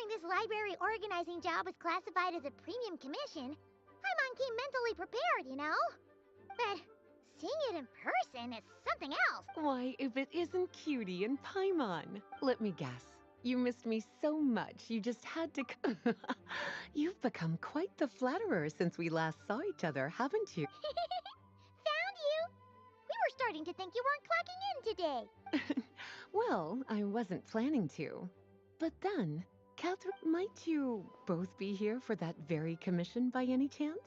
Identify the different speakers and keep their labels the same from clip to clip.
Speaker 1: Considering this library organizing job was classified as a premium commission, Paimon came mentally prepared, you know? But seeing it in person is something else.
Speaker 2: Why, if it isn't Cutie and Paimon. Let me guess. You missed me so much, you just had to You've become quite the flatterer since we last saw each other, haven't you?
Speaker 1: Found you! We were starting to think you weren't clocking in today.
Speaker 2: Well, I wasn't planning to. But then, Catherine, might you both be here for that very commission by any chance?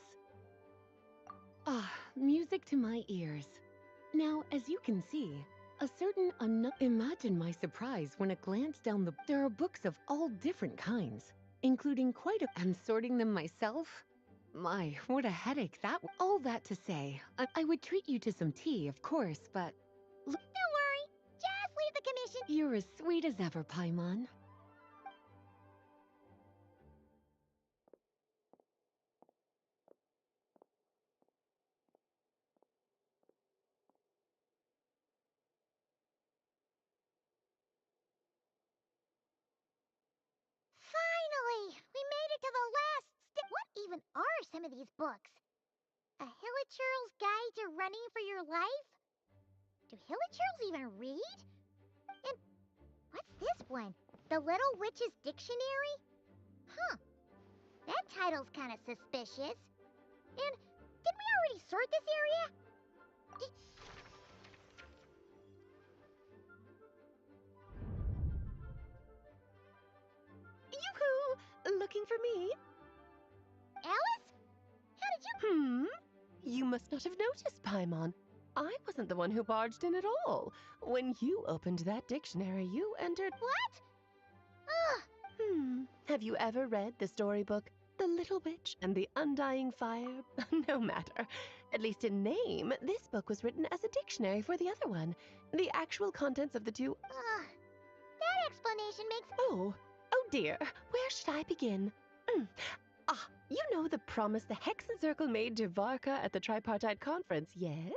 Speaker 2: Ah, music to my ears. Now, as you can see, a certain imagine my surprise when I glanced down there are books of all different kinds, including quite a and sorting them myself. My, what a headache all that to say, I would treat you to some tea, of course, but
Speaker 1: Don't worry, just leave the commission.
Speaker 2: You're as sweet as ever, Paimon.
Speaker 1: Finally! We made it to the last What even are some of these books? A Hilichurl's Guide to Running for Your Life? Do Hilichurls even read? And what's this one? The Little Witch's Dictionary? Huh. That title's kind of suspicious. And did we already sort this area?
Speaker 3: Yoo-hoo! Looking for me?
Speaker 1: Alice? How did you...
Speaker 3: You must not have noticed, Paimon. I wasn't the one who barged in at all. When you opened that dictionary, you entered...
Speaker 1: What? Ugh.
Speaker 3: Have you ever read the storybook, The Little Witch and the Undying Fire? No matter. At least in name, this book was written as a dictionary for the other one. The actual contents of the two...
Speaker 1: That explanation makes...
Speaker 3: Oh dear. Where should I begin? You know the promise the Hexen Circle made to Varka at the Tripartite Conference, yes?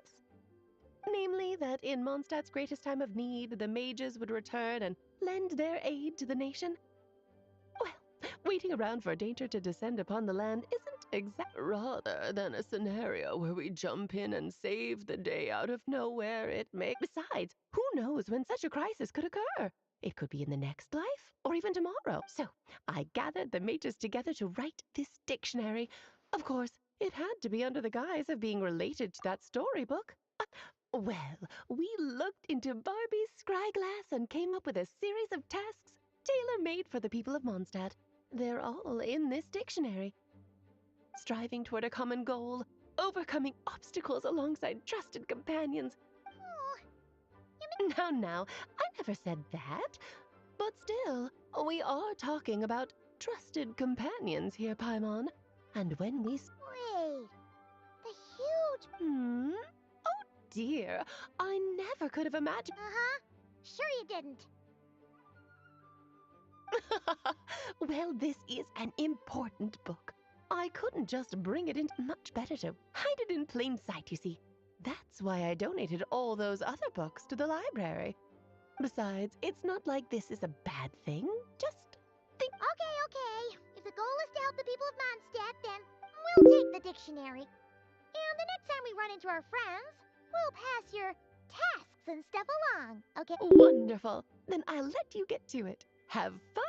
Speaker 3: Namely, that in Mondstadt's greatest time of need, the mages would return and lend their aid to the nation? Well, waiting around for danger to descend upon the land isn't rather than a scenario where we jump in and save the day out of nowhere. Besides, who knows when such a crisis could occur? It could be in the next life, or even tomorrow. So, I gathered the mages together to write this dictionary. Of course, it had to be under the guise of being related to that storybook. Well, we looked into Barbie's scryglass and came up with a series of tasks tailor-made for the people of Mondstadt. They're all in this dictionary. Striving toward a common goal, overcoming obstacles alongside trusted companions. Now, I never said that. But still, we are talking about trusted companions here, Paimon. And when we...
Speaker 1: Wait, the huge...
Speaker 3: Oh dear, I never could have imagined...
Speaker 1: Sure you didn't.
Speaker 3: Well, this is an important book. I couldn't just bring it in. Much better to hide it in plain sight, you see. That's why I donated all those other books to the library. Besides, it's not like this is a bad thing. Just think...
Speaker 1: Okay. If the goal is to help the people of Mondstadt, then we'll take the dictionary. And the next time we run into our friends, we'll pass your tasks and stuff along, okay?
Speaker 3: Wonderful. Then I'll let you get to it. Have fun!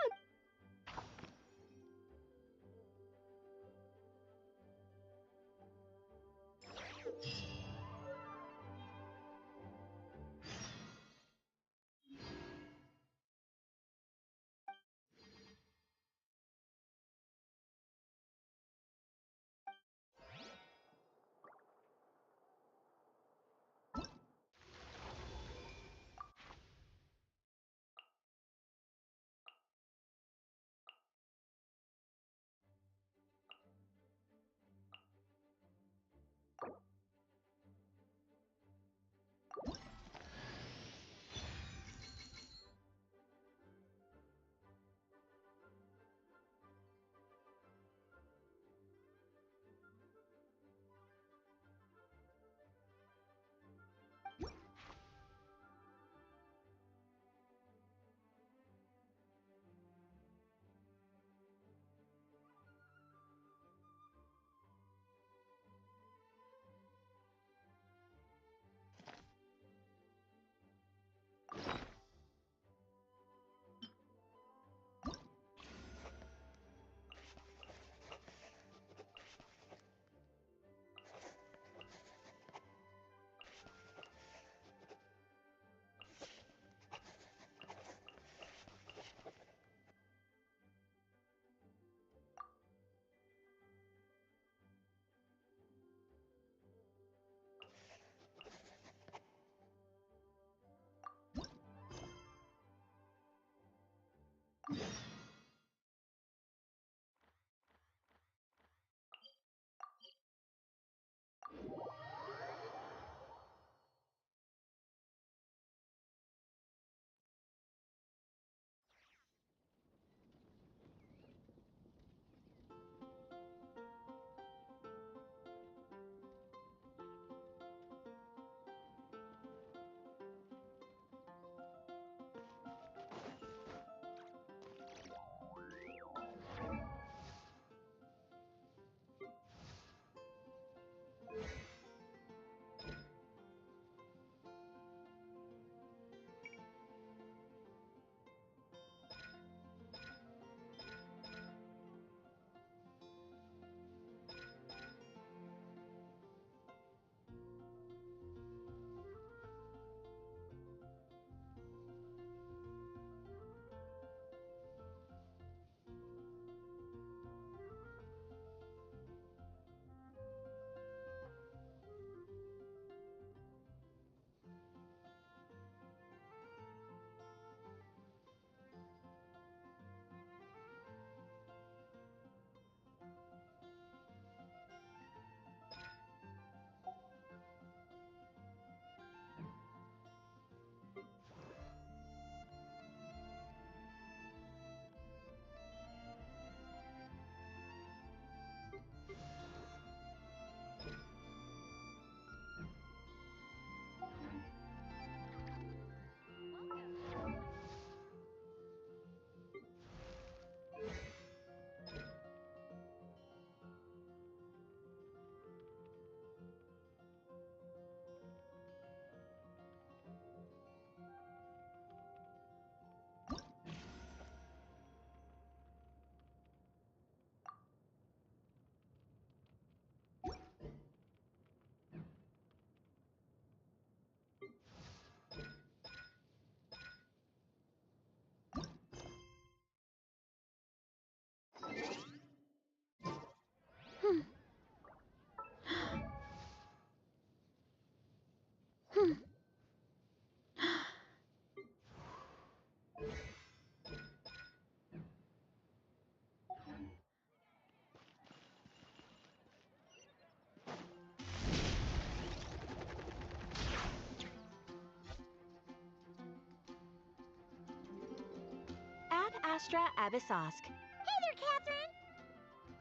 Speaker 4: Ad Astra Abyssosque.
Speaker 1: Hey there, Catherine!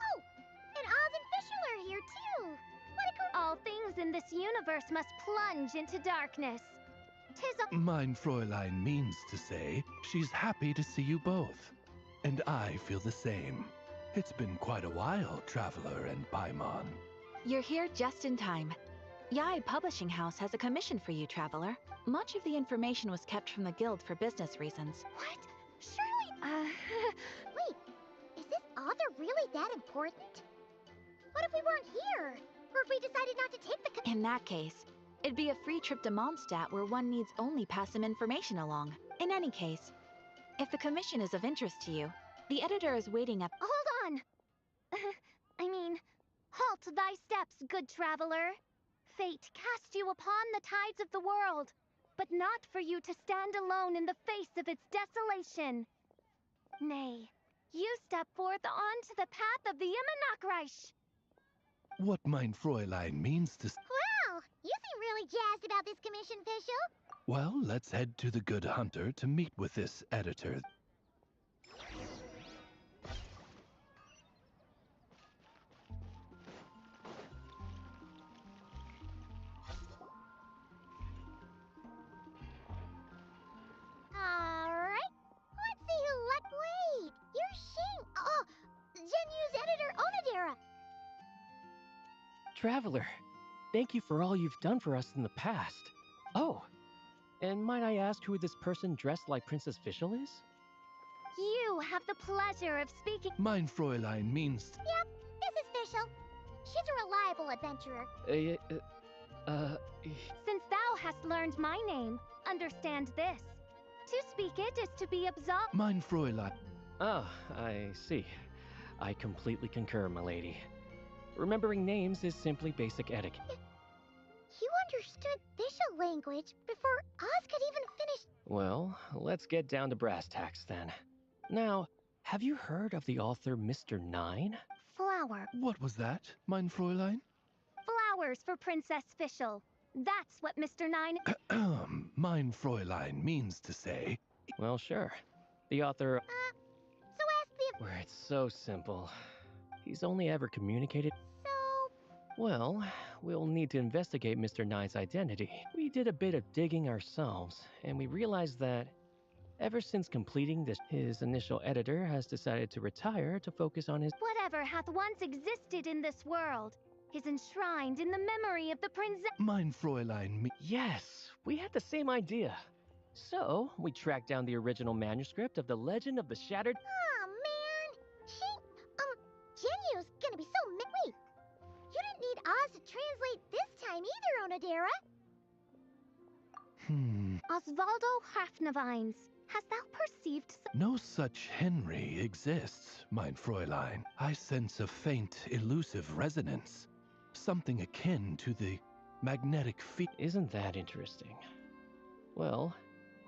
Speaker 1: Oh, and Oz and Fischl are here too! What a
Speaker 5: All things in this universe must plunge into darkness. 'Tis a
Speaker 6: Mein Fräulein means to say she's happy to see you both. And I feel the same. It's been quite a while, Traveler and Paimon.
Speaker 4: You're here just in time. Yai Publishing House has a commission for you, Traveler. Much of the information was kept from the Guild for business reasons.
Speaker 1: What? Surely... Wait, is this author really that important? What if we weren't here? Or if we decided not to take the
Speaker 4: In that case, it'd be a free trip to Mondstadt where one needs only pass some information along. In any case, if the commission is of interest to you, the editor is waiting at...
Speaker 5: Hold on! Halt thy steps, good traveler! Fate cast you upon the tides of the world, but not for you to stand alone in the face of its desolation. Nay, you step forth onto the path of the Immenachreich.
Speaker 6: What mein Fräulein means to...
Speaker 1: Wow, you seem really jazzed about this commission, Fischl.
Speaker 6: Well, let's head to the Good Hunter to meet with this editor.
Speaker 1: Alright, let's see who wait, you're Shing. Oh, Genu's editor, Onodera.
Speaker 7: Traveler, thank you for all you've done for us in the past. Oh, and might I ask who this person dressed like Princess Fischl is?
Speaker 5: You have the pleasure of speaking.
Speaker 6: Mein Fräulein means...
Speaker 1: Yep, this is Fischl. She's a reliable adventurer.
Speaker 5: Since thou hast learned my name, understand this. To speak it is to be absolved.
Speaker 6: Mein Fräulein...
Speaker 7: Ah, I see. I completely concur, milady. Remembering names is simply basic etiquette.
Speaker 1: You understood Fischl language before Oz could even finish.
Speaker 7: Well, let's get down to brass tacks then. Now, have you heard of the author Mr. Nine?
Speaker 5: Flower.
Speaker 6: What was that, mein Fräulein?
Speaker 5: Flowers for Princess Fischl. That's what Mr. Nine...
Speaker 6: Mein Fräulein means to say...
Speaker 7: Well, sure. The author...
Speaker 1: So ask the...
Speaker 7: Where it's so simple. He's only ever communicated...
Speaker 1: So...
Speaker 7: Well, we'll need to investigate Mr. Nine's identity. We did a bit of digging ourselves, and we realized that ever since completing this, his initial editor has decided to retire to focus on his...
Speaker 5: Whatever hath once existed in this world is enshrined in the memory of the princess...
Speaker 6: Mein Fräulein
Speaker 7: Yes, we had the same idea. So, we tracked down the original manuscript of The Legend of the Shattered...
Speaker 1: Aw, man. Genyu's gonna be so Wait. You didn't need Oz to translate this time either, Onodera.
Speaker 5: Osvaldo Hafnavines, hast thou perceived...
Speaker 6: No such Henry exists, mein Fräulein. I sense a faint, elusive resonance. Something akin to the magnetic field.
Speaker 7: Isn't that interesting? Well,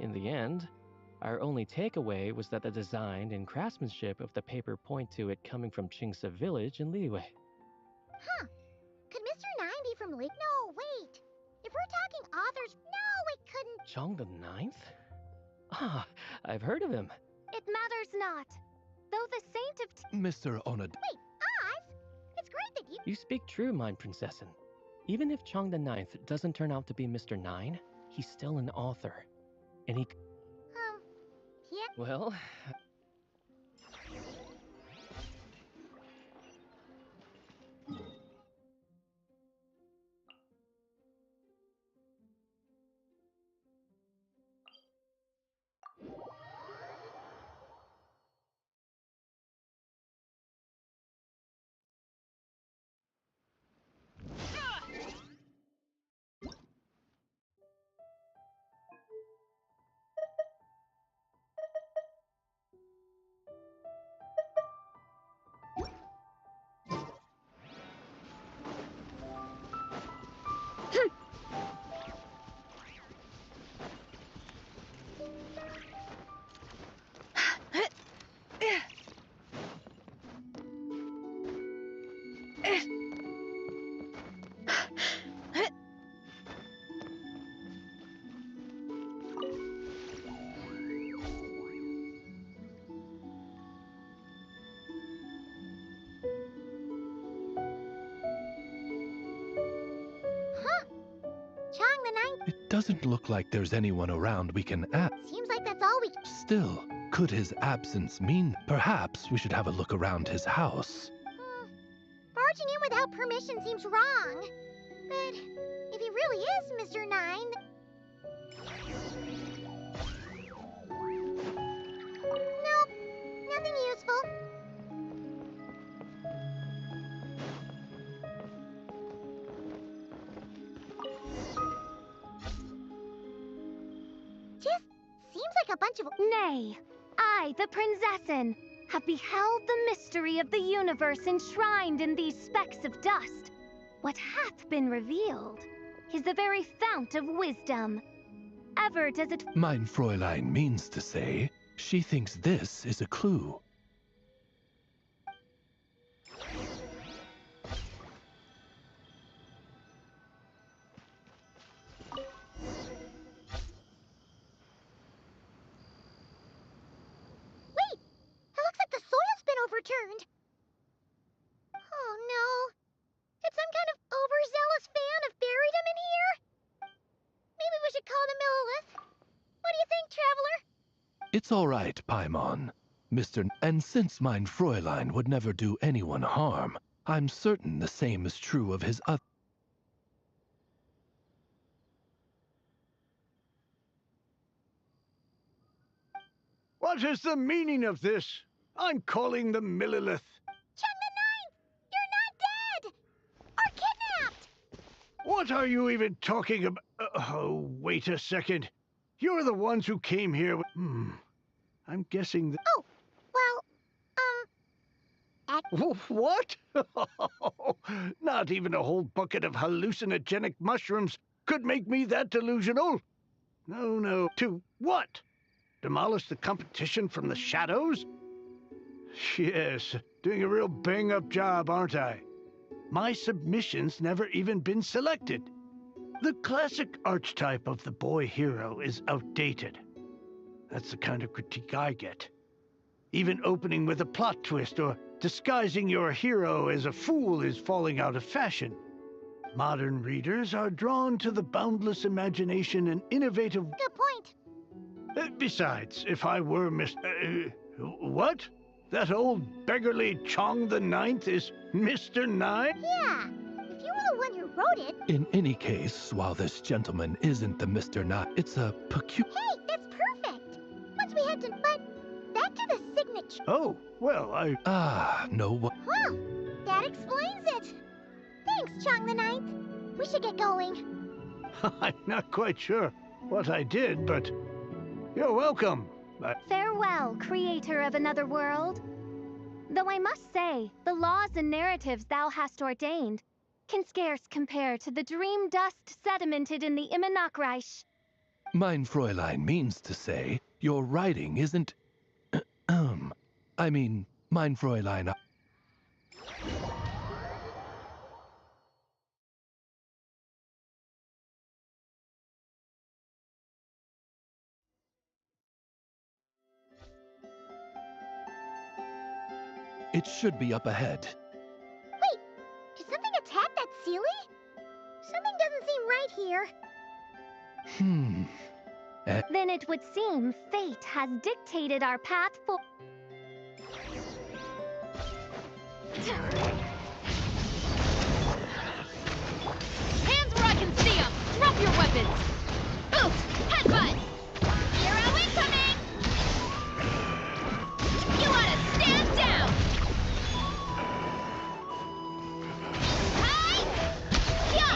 Speaker 7: in the end, our only takeaway was that the design and craftsmanship of the paper point to it coming from Chingsa village in Liyue.
Speaker 1: Huh. Could Mr. Nine be from Lake? No, wait. If we're talking authors, no, it couldn't.
Speaker 7: Chong the Ninth? Ah, I've heard of him.
Speaker 5: It matters not. Though the saint of...
Speaker 6: Mr. Onod...
Speaker 1: Wait, Oz? It's great that you...
Speaker 7: You speak true, mine princessin. Even if Chong the Ninth doesn't turn out to be Mr. Nine, he's still an author. And he...
Speaker 1: Yeah.
Speaker 7: Well...
Speaker 1: Chong the Ninth?
Speaker 6: It doesn't look like there's anyone around we can ask.
Speaker 1: Seems like that's all we...
Speaker 6: Still, could his absence mean perhaps we should have a look around his house?
Speaker 1: Barging in without permission seems wrong. But if he really is Mr. Nine... Nope, nothing useful. Just seems like a bunch of...
Speaker 5: Nay, I, the princessin, have beheld the mystery of the universe enshrined in these specks of dust. What hath been revealed is the very fount of wisdom. Ever does it...
Speaker 6: Mein Fräulein means to say, she thinks this is a clue.
Speaker 1: Wait! It looks like the soil's been overturned. Oh no. Did some kind of overzealous fan have buried him in here? Maybe we should call the Millilith. What do you think, Traveler?
Speaker 6: It's all right, Paimon. And since mein Fräulein would never do anyone harm, I'm certain the same is true of his other...
Speaker 8: What is the meaning of this? I'm calling the Millilith.
Speaker 1: Chong the Ninth! You're not dead! Or kidnapped!
Speaker 8: What are you even talking about? Oh, wait a second. You're the ones who came here with... I'm guessing that...
Speaker 1: Oh, well,
Speaker 8: What? Not even a whole bucket of hallucinogenic mushrooms could make me that delusional. No. To what? Demolish the competition from the shadows? Yes, doing a real bang-up job, aren't I? My submission's never even been selected. The classic archetype of the boy hero is outdated. That's the kind of critique I get. Even opening with a plot twist or disguising your hero as a fool is falling out of fashion. Modern readers are drawn to the boundless imagination and innovative...
Speaker 1: Good point.
Speaker 8: Besides, if I were what? That old beggarly Chong the Ninth is Mr. Nine?
Speaker 1: Yeah, if you were the one who wrote it...
Speaker 6: In any case, while this gentleman isn't the Mr. Nine, it's a
Speaker 1: Hey, that's perfect! Once we had to... But back to the signature.
Speaker 8: Oh, well,
Speaker 6: no what?
Speaker 1: Huh, that explains it. Thanks, Chong the Ninth. We should get going.
Speaker 8: I'm not quite sure what I did, but you're welcome.
Speaker 5: Farewell, creator of another world. Though I must say, the laws and narratives thou hast ordained can scarce compare to the dream dust sedimented in the Immenachreich.
Speaker 6: Mein Fräulein means to say, your writing isn't... I mean, Mein Fräulein... It should be up ahead.
Speaker 1: Wait, did something attack that Sealy? Something doesn't seem right here.
Speaker 5: Then it would seem fate has dictated our path for...
Speaker 9: Hands where I can see them! Drop your weapons! Boot! Headbutt! Hero incoming! You ought to stand down! Hi! Yeah!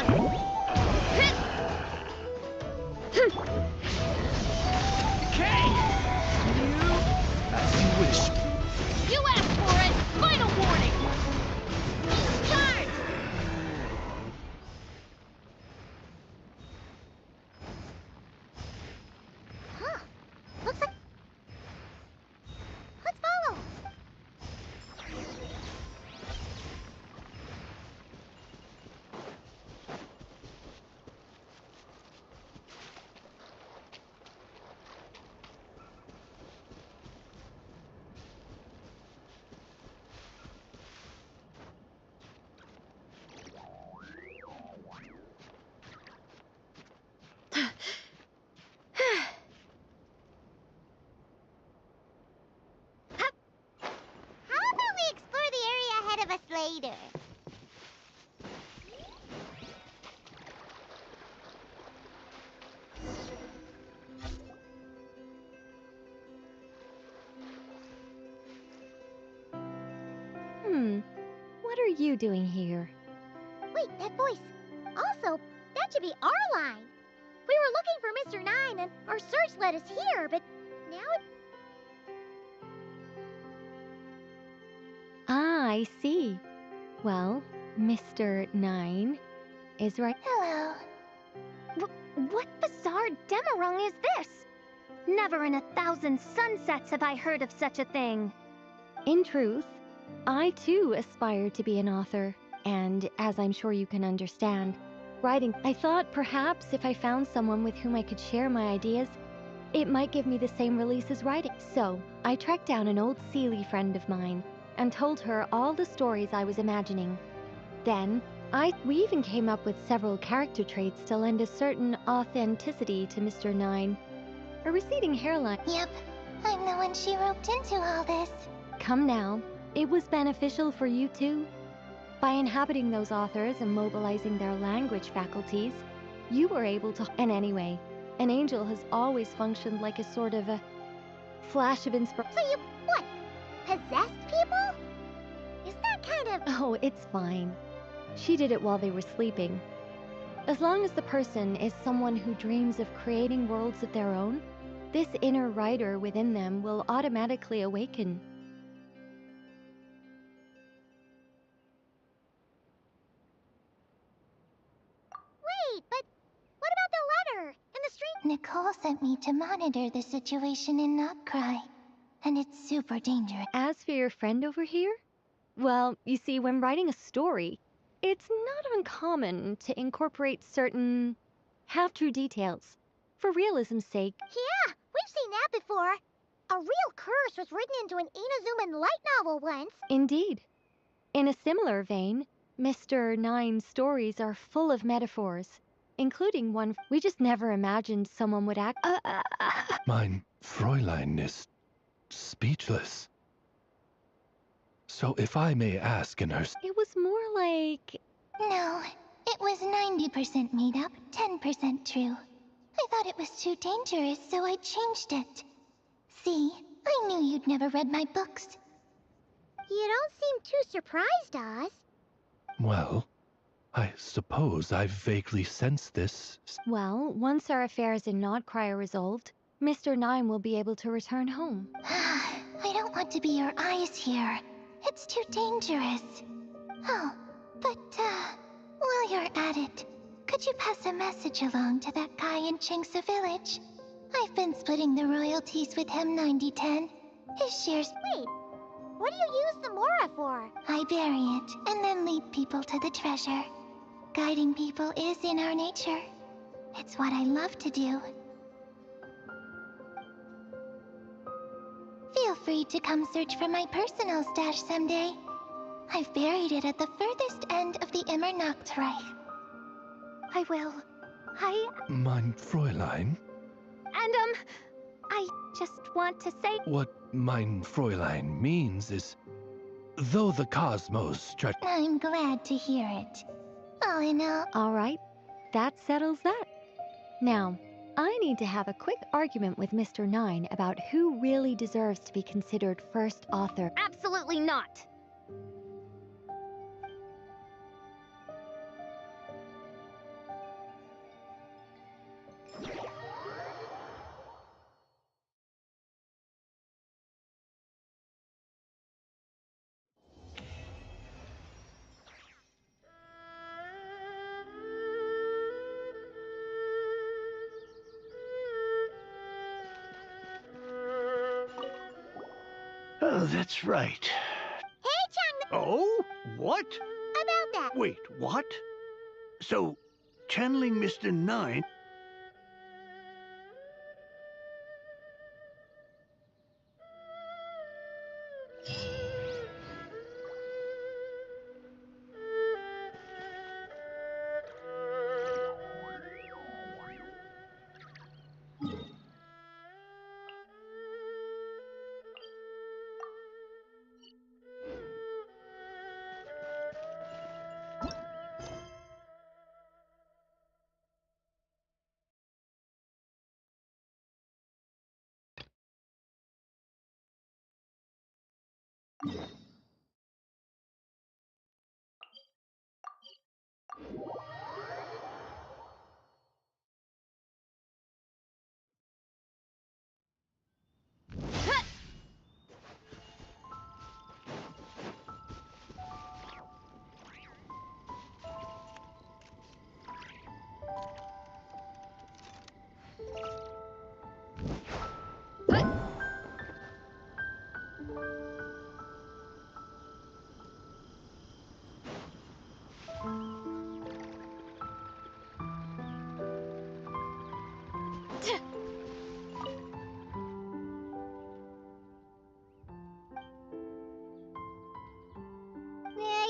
Speaker 6: As you wish.
Speaker 9: You asked for it! Final warning! Charge!
Speaker 1: Huh. Looks like... Let's follow. How about we explore the area ahead of us later?
Speaker 5: What are you doing here?
Speaker 1: Wait, that voice. Also, that should be our line. We were looking for Mr. Nine and our search led us here, but now it...
Speaker 5: Ah, I see. Well, Mr. Nine is right.
Speaker 1: Hello.
Speaker 5: What bizarre demarung is this? Never in 1,000 sunsets have I heard of such a thing. In truth, I too aspire to be an author, and as I'm sure you can understand, writing, I thought perhaps if I found someone with whom I could share my ideas, it might give me the same release as writing. So, I tracked down an old Sealy friend of mine and told her all the stories I was imagining. Then, we even came up with several character traits to lend a certain authenticity to Mr. Nine. A receding hairline.
Speaker 1: Yep, I'm the one she roped into all this.
Speaker 5: Come now, it was beneficial for you too. By inhabiting those authors and mobilizing their language faculties, you were able to... And anyway, an angel has always functioned like a sort of a flash of inspiration.
Speaker 1: So you, what, possessed people? Is that kind of...
Speaker 5: Oh, it's fine. She did it while they were sleeping. As long as the person is someone who dreams of creating worlds of their own, this inner writer within them will automatically awaken.
Speaker 1: Wait, but what about the letter and the stream?
Speaker 10: Nicole sent me to monitor the situation and not cry. And it's super dangerous.
Speaker 5: As for your friend over here? Well, you see, when writing a story, it's not uncommon to incorporate certain half-true details. For realism's sake.
Speaker 1: Yeah, we've seen that before. A real curse was written into an Inazuman light novel once.
Speaker 5: Indeed. In a similar vein, Mr. Nine's stories are full of metaphors, including one we just never imagined someone would act.
Speaker 6: Mein Fräulein is speechless. So if I may ask in her...
Speaker 5: It was more like...
Speaker 10: No, it was 90% made up, 10% true. I thought it was too dangerous, so I changed it. See, I knew you'd never read my books.
Speaker 1: You don't seem too surprised, Oz.
Speaker 6: Well, I suppose I've vaguely sensed this.
Speaker 5: Well, once our affairs in Nodcry are resolved, Mr. Nine will be able to return home.
Speaker 10: I don't want to be your eyes here. It's too dangerous. Oh, but, while you're at it, could you pass a message along to that guy in Chingsa Village? I've been splitting the royalties with him 90-10. His shares...
Speaker 1: Wait, what do you use the Mora for?
Speaker 10: I bury it, and then lead people to the treasure. Guiding people is in our nature. It's what I love to do. Feel free to come search for my personal stash someday. I've buried it at the furthest end of the Immernachtreich.
Speaker 5: I will.
Speaker 6: Mein Fräulein?
Speaker 5: And, I just want to say...
Speaker 6: What mein Fräulein means is, though the cosmos stretch...
Speaker 10: I'm glad to hear it. All in all...
Speaker 5: All right, that settles that. Now, I need to have a quick argument with Mr. Nine about who really deserves to be considered first author.
Speaker 9: Absolutely not.
Speaker 8: Oh, that's right.
Speaker 1: Hey, Chang,
Speaker 8: Oh? What?
Speaker 1: about that.
Speaker 8: Wait, what? So, channeling Mr. Nine...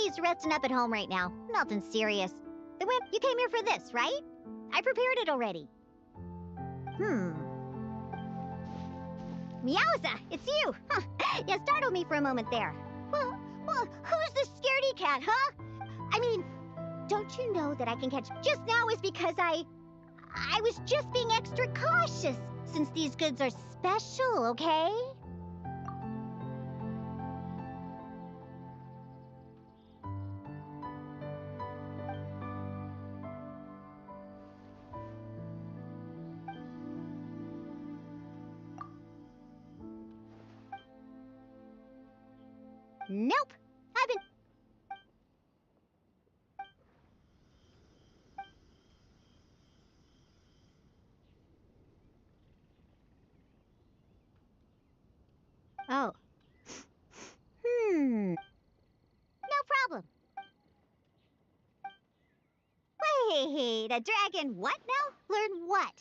Speaker 1: He's resting up at home right now. Nothing serious. The Wimp, you came here for this, right? I prepared it already. Meowza, it's you! Huh. You startled me for a moment there. Well, who's the scaredy cat, huh? I mean, don't you know that I can catch just now is because I was just being extra cautious, since these goods are special, okay? Nope. I've been... Oh. No problem. Wait, a dragon what now? Learn what?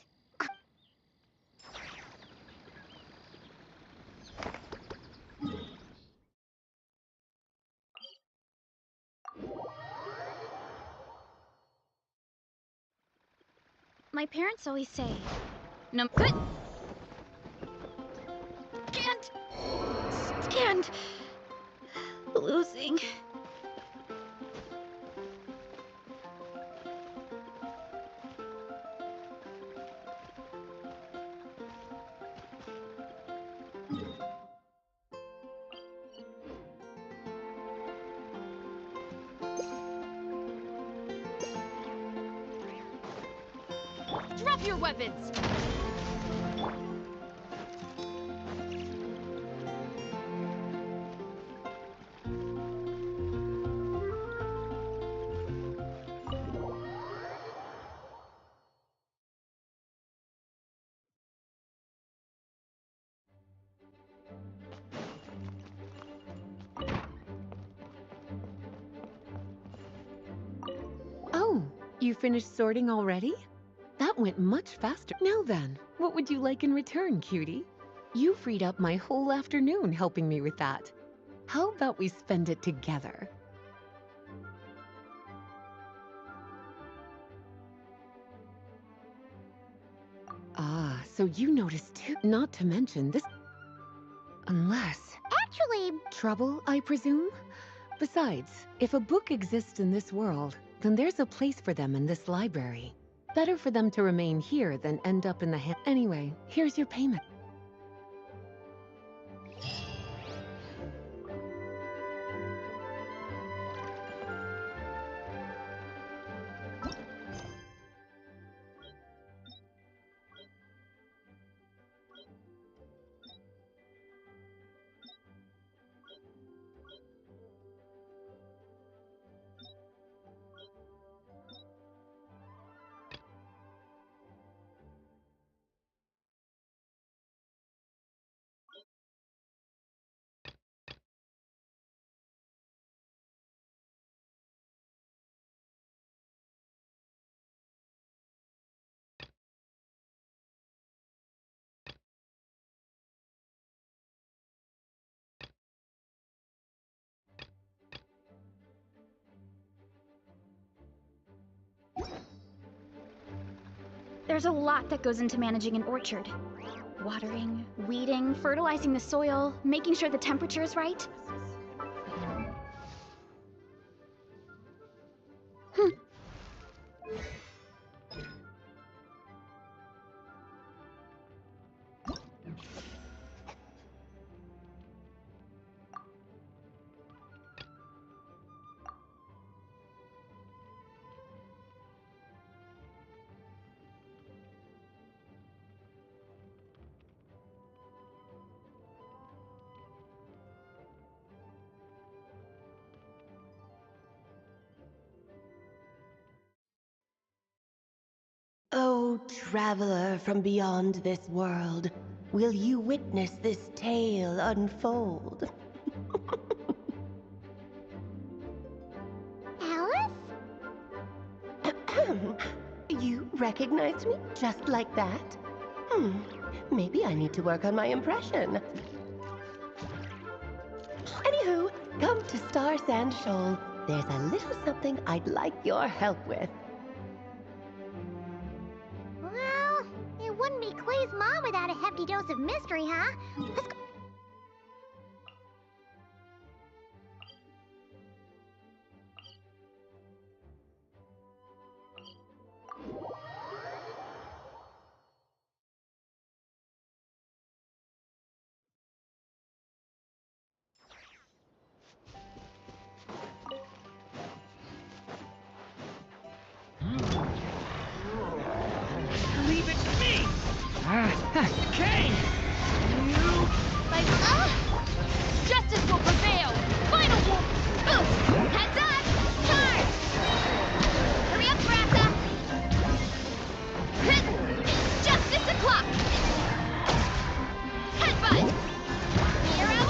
Speaker 9: My parents always say, no good. Can't stand losing. Drop your weapons!
Speaker 2: Oh, you finished sorting already? That went much faster. Now then, what would you like in return, cutie? You freed up my whole afternoon helping me with that. How about we spend it together? Ah, so you noticed too. Not to mention this. Unless.
Speaker 1: Actually,
Speaker 2: Trouble, I presume? Besides, if a book exists in this world, then there's a place for them in this library. Better for them to remain here than end up in the hand. Anyway, here's your payment.
Speaker 9: There's a lot that goes into managing an orchard. Watering, weeding, fertilizing the soil, making sure the temperature is right.
Speaker 3: Oh, traveler from beyond this world, will you witness this tale unfold?
Speaker 1: Alice?
Speaker 3: You recognized me just like that? Maybe I need to work on my impression. Anywho, come to Star Sand Shoal. There's a little something I'd like your help with.
Speaker 1: Well, it wouldn't be Clay's mom without a hefty dose of mystery, huh? Let's go.
Speaker 11: Leave it to me! Kane! You...
Speaker 9: Like, justice will prevail! Final war! Heads up! Charge! Hurry up, Brassa! It's justice o'clock! Headbutt! Hero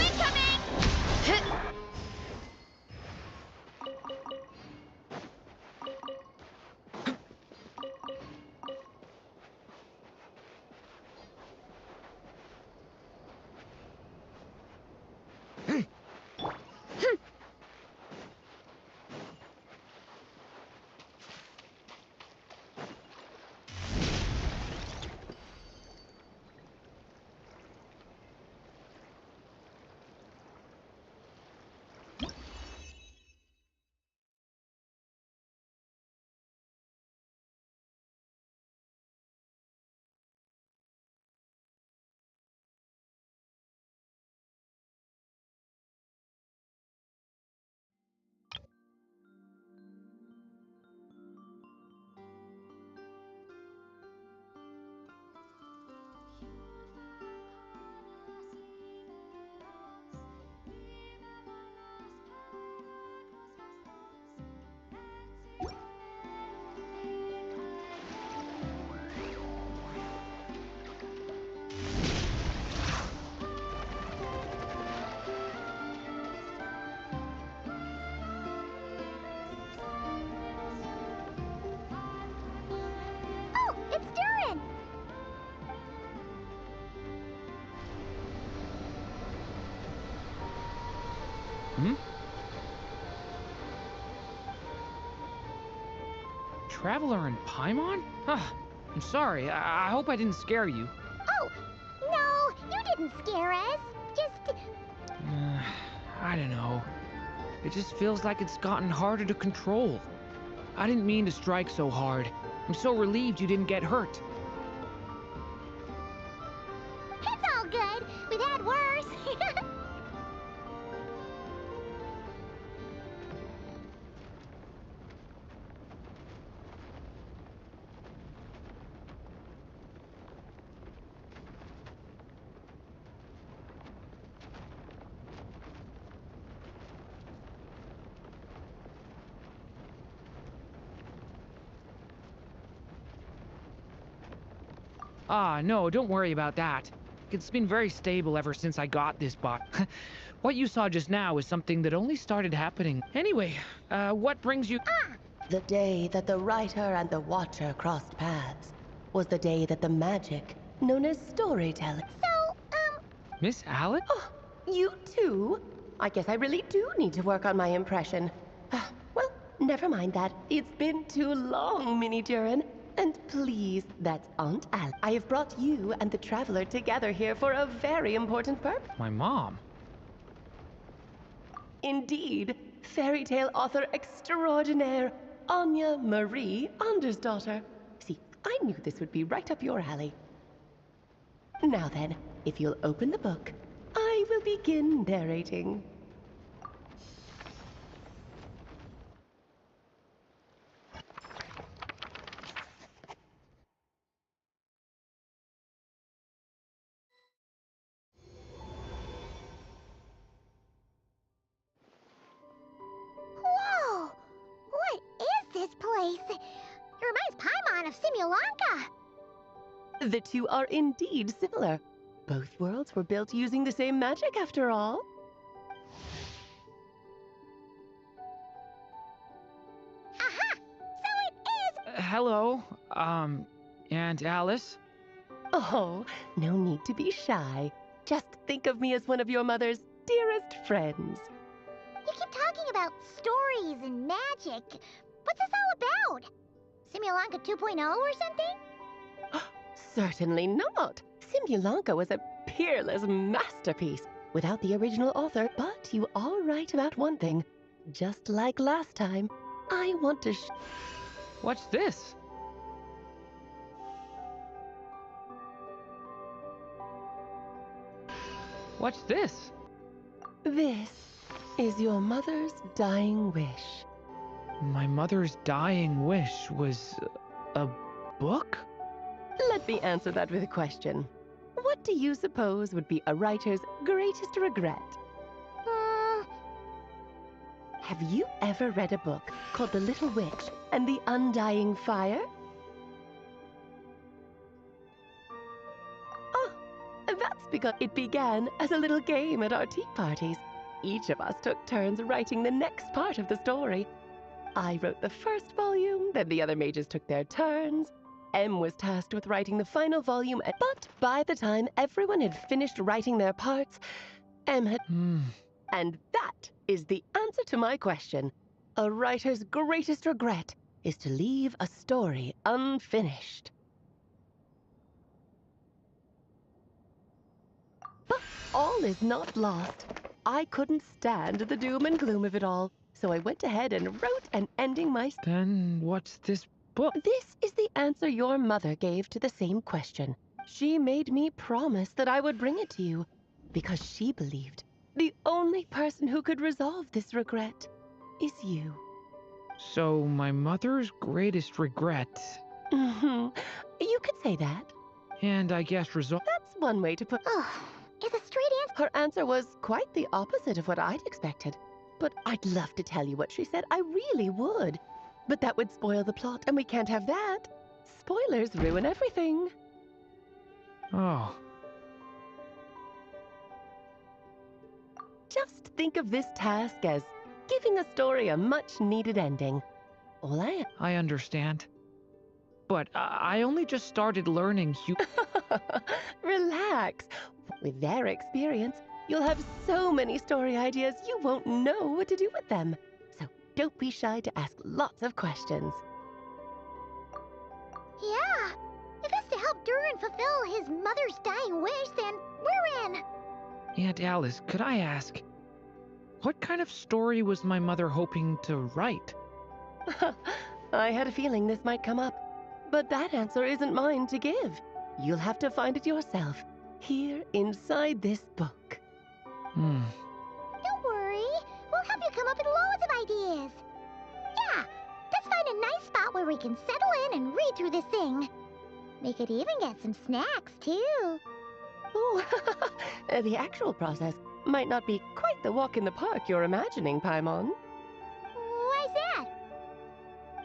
Speaker 11: Traveler and Paimon? I'm sorry. I hope I didn't scare you.
Speaker 1: Oh, no, you didn't scare us. Just...
Speaker 11: I don't know. It just feels like it's gotten harder to control. I didn't mean to strike so hard. I'm so relieved you didn't get hurt.
Speaker 1: It's all good. We've had worse.
Speaker 11: No, don't worry about that. It's been very stable ever since I got this box. What you saw just now is something that only started happening. Anyway, what brings you...
Speaker 3: The day that the writer and the watcher crossed paths was the day that the magic, known as storytelling...
Speaker 11: Miss Alice?
Speaker 3: Oh, you too? I guess I really do need to work on my impression. Well, never mind that. It's been too long, Mini Durin. And please, that's Aunt Alice. I have brought you and the Traveler together here for a very important purpose.
Speaker 11: My mom?
Speaker 3: Indeed, fairy tale author extraordinaire, Anya Marie Andersdottir. See, I knew this would be right up your alley. Now then, if you'll open the book, I will begin narrating.
Speaker 1: Whoa! What is this place? It reminds Paimon of Simulanka.
Speaker 3: The two are indeed similar. Both worlds were built using the same magic, after all.
Speaker 1: Aha! So it is...
Speaker 11: Hello, Aunt Alice?
Speaker 3: Oh, no need to be shy. Just think of me as one of your mother's dearest friends.
Speaker 1: You keep talking about stories and magic. What's this all about? Simulanka 2.0 or something?
Speaker 3: Certainly not. Simulanka was a peerless masterpiece without the original author, but you are right about one thing. Just like last time, I want to
Speaker 11: What's this? What's this?
Speaker 3: This is your mother's dying wish.
Speaker 11: My mother's dying wish was a book?
Speaker 3: Let me answer that with a question. What do you suppose would be a writer's greatest regret? Have you ever read a book called The Little Witch and the Undying Fire? Ah, that's because it began as a little game at our tea parties. Each of us took turns writing the next part of the story. I wrote the first volume, then the other mages took their turns. Em was tasked with writing the final volume, but by the time everyone had finished writing their parts, Em had... And that is the answer to my question. A writer's greatest regret is to leave a story unfinished. But all is not lost. I couldn't stand the doom and gloom of it all, so I went ahead and wrote an ending myself.
Speaker 11: Then what's this book?
Speaker 3: This is the answer your mother gave to the same question. She made me promise that I would bring it to you, because she believed the only person who could resolve this regret is you.
Speaker 11: So my mother's greatest regret...
Speaker 3: You could say that.
Speaker 11: And I guess resolve...
Speaker 3: That's one way to put...
Speaker 1: Oh, it's a straight answer.
Speaker 3: Her answer was quite the opposite of what I'd expected. But I'd love to tell you what she said. I really would. But that would spoil the plot, and we can't have that. Spoilers ruin everything.
Speaker 11: Oh.
Speaker 3: Just think of this task as giving a story a much-needed ending. All I...
Speaker 11: I understand. But I only just started learning
Speaker 3: Relax. With their experience, you'll have so many story ideas you won't know what to do with them. So don't be shy to ask lots of questions.
Speaker 1: and fulfill his mother's dying wish, then we're in.
Speaker 11: Aunt Alice, could I ask, what kind of story was my mother hoping to write?
Speaker 3: I had a feeling this might come up, but that answer isn't mine to give. You'll have to find it yourself, here inside this book.
Speaker 1: Don't worry. We'll help you come up with loads of ideas. Yeah, let's find a nice spot where we can settle in and read through this thing. We could even get some snacks, too.
Speaker 3: Oh, the actual process might not be quite the walk in the park you're imagining, Paimon.
Speaker 1: Why's that?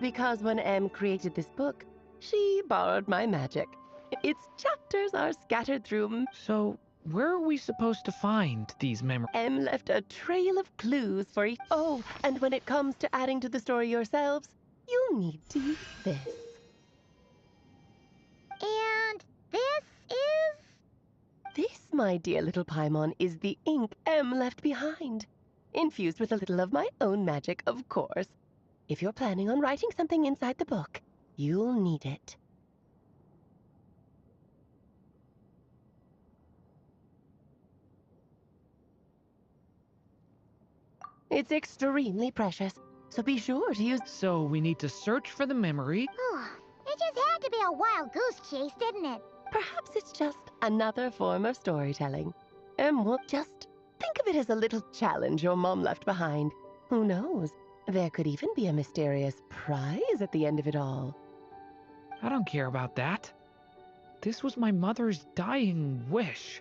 Speaker 3: Because when Em created this book, she borrowed my magic. Its chapters are scattered through.
Speaker 11: So, where are we supposed to find these memories?
Speaker 3: Em left a trail of clues for each. Oh, and when it comes to adding to the story yourselves, you'll need to use this.
Speaker 1: And this is?
Speaker 3: This, my dear little Paimon, is the ink Em left behind. Infused with a little of my own magic, of course. If you're planning on writing something inside the book, you'll need it. It's extremely precious, so be sure to use.
Speaker 11: So, we need to search for the memory.
Speaker 1: Oh, it just had to be a wild goose chase, didn't it?
Speaker 3: Perhaps it's just another form of storytelling. Will just think of it as a little challenge your mom left behind. Who knows? There could even be a mysterious prize at the end of it all.
Speaker 11: I don't care about that. This was my mother's dying wish.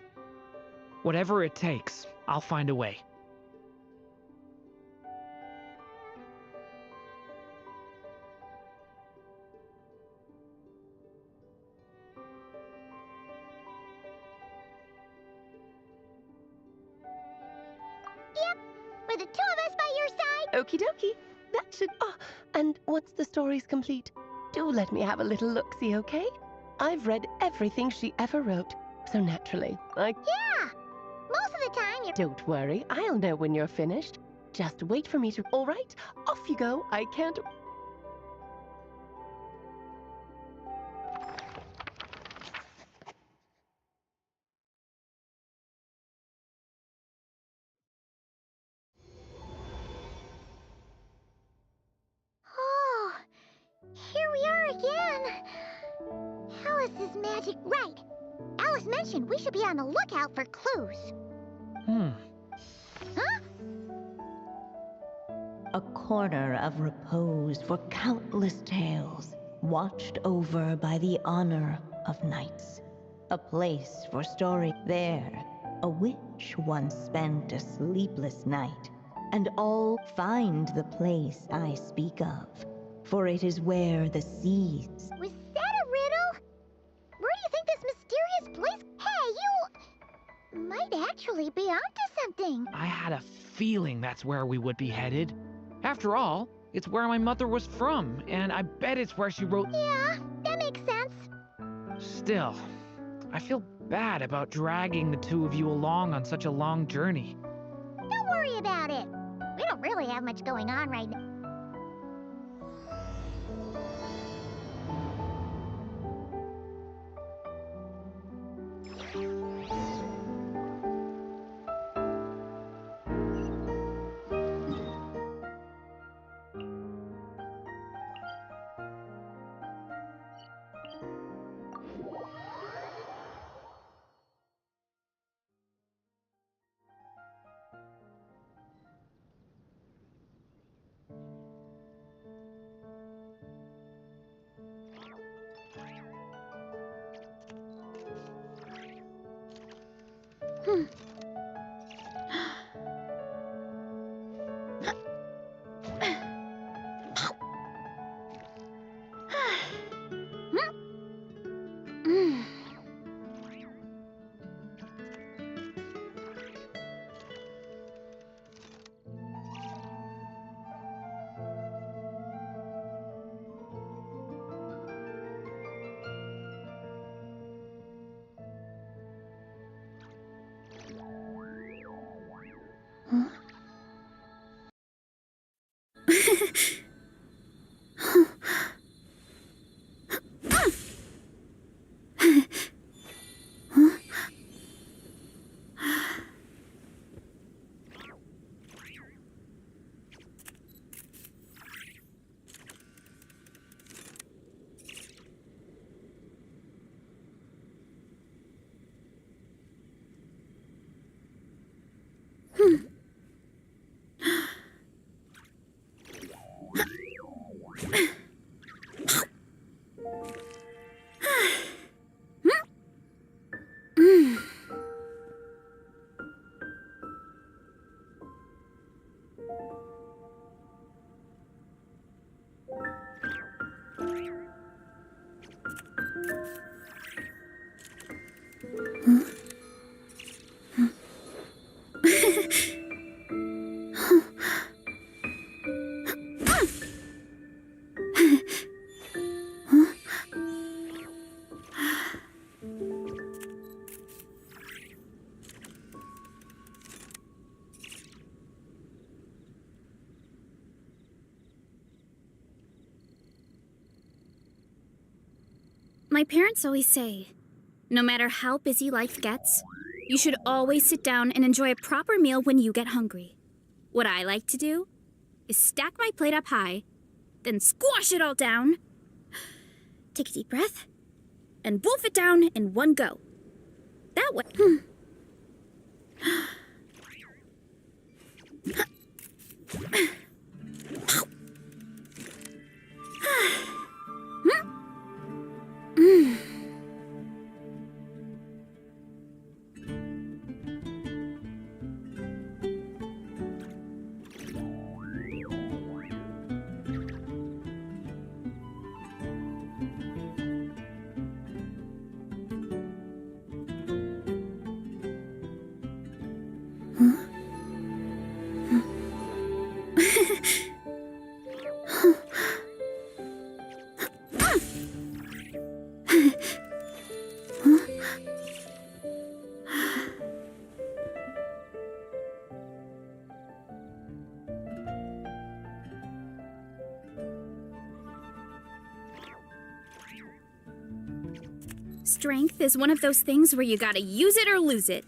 Speaker 11: Whatever it takes, I'll find a way.
Speaker 1: Yep, with the two of us by your side.
Speaker 3: Okie dokie. That should. Ah, and once the story's complete, do let me have a little look-see, okay? I've read everything she ever wrote, so naturally,
Speaker 1: Yeah, most of the time you're...
Speaker 3: Don't worry, I'll know when you're finished. Just wait for me to. All right, off you go. I can't.
Speaker 1: Oh, here we are again. Alice's magic. Right. Alice mentioned we should be on the lookout for clues. Huh?
Speaker 12: A corner of repose for countless tales, watched over by the honor of knights. A place for story there. A witch once spent a sleepless night, and all find the place I speak of, for it is where the seas.
Speaker 1: Was that a riddle? Where do you think this mysterious place... Hey, you might actually be onto something.
Speaker 11: I had a feeling that's where we would be headed. After all, it's where my mother was from, and I bet it's where she wrote...
Speaker 1: Yeah, that makes sense.
Speaker 11: Still, I feel bad about dragging the two of you along on such a long journey.
Speaker 1: Don't worry about it. We don't really have much going on right now.
Speaker 13: My parents always say, no matter how busy life gets, you should always sit down and enjoy a proper meal when you get hungry. What I like to do is stack my plate up high, then squash it all down, take a deep breath, and wolf it down in one go. That way... Strength is one of those things where you gotta use it or lose it.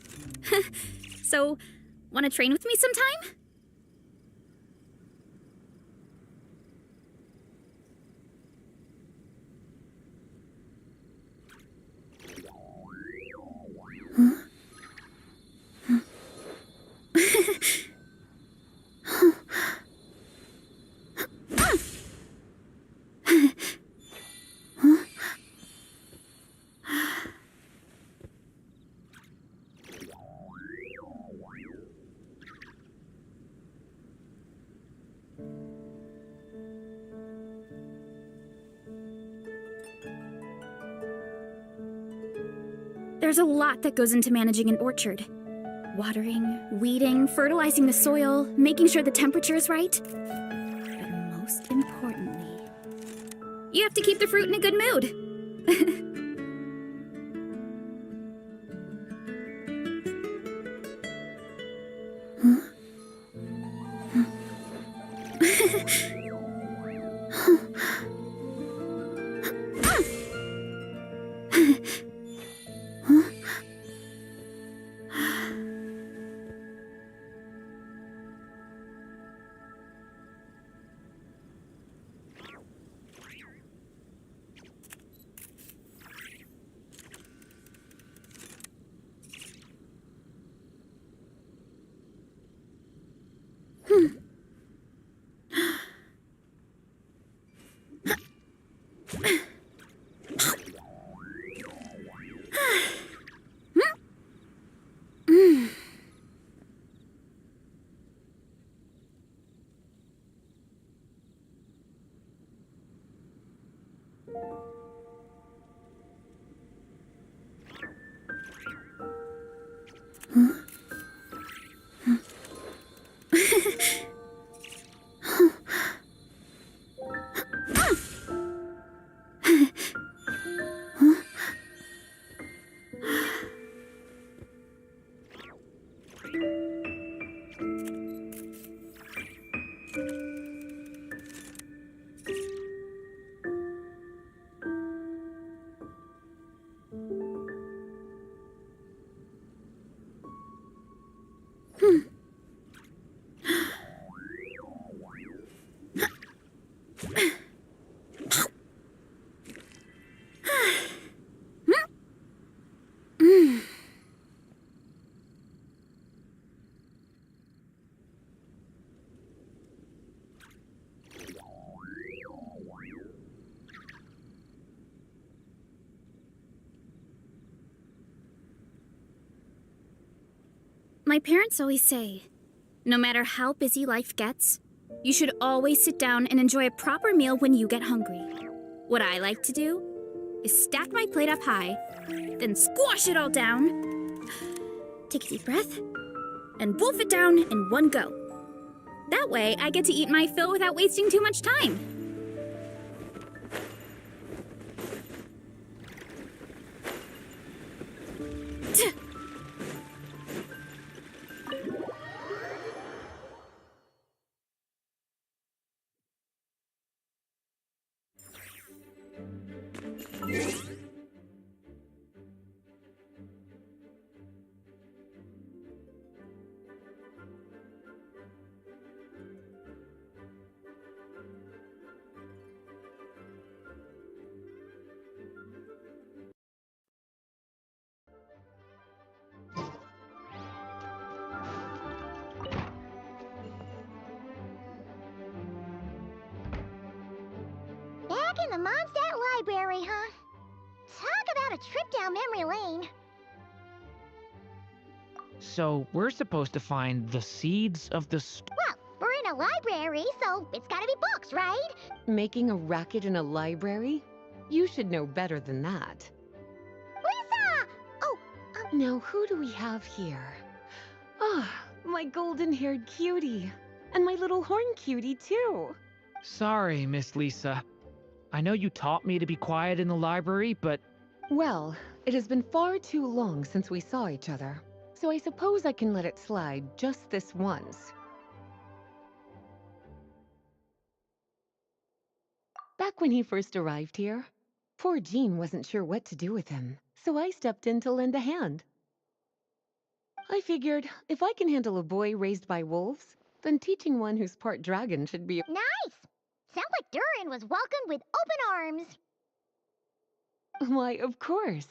Speaker 13: So, wanna train with me sometime? There's a lot that goes into managing an orchard. Watering, weeding, fertilizing the soil, making sure the temperature is right. But most importantly, you have to keep the fruit in a good mood. My parents always say, no matter how busy life gets, you should always sit down and enjoy a proper meal when you get hungry. What I like to do is stack my plate up high, then squash it all down, take a deep breath, and wolf it down in one go. That way, I get to eat my fill without wasting too much time.
Speaker 1: Mondstadt Library, huh? Talk about a trip down memory lane.
Speaker 11: So we're supposed to find the seeds of the
Speaker 1: Well, we're in a library, so it's gotta be books, right?
Speaker 2: Making a racket in a library? You should know better than that.
Speaker 1: Lisa! Oh,
Speaker 2: Now, who do we have here? Ah, my golden-haired cutie. And my little horn cutie, too.
Speaker 11: Sorry, Miss Lisa. I know you taught me to be quiet in the library, but...
Speaker 2: Well, it has been far too long since we saw each other, so I suppose I can let it slide just this once. Back when he first arrived here, poor Jean wasn't sure what to do with him, so I stepped in to lend a hand. I figured, if I can handle a boy raised by wolves, then teaching one who's part dragon should be...
Speaker 1: nice! Sounds like Durin was welcomed with open arms.
Speaker 2: Why, of course.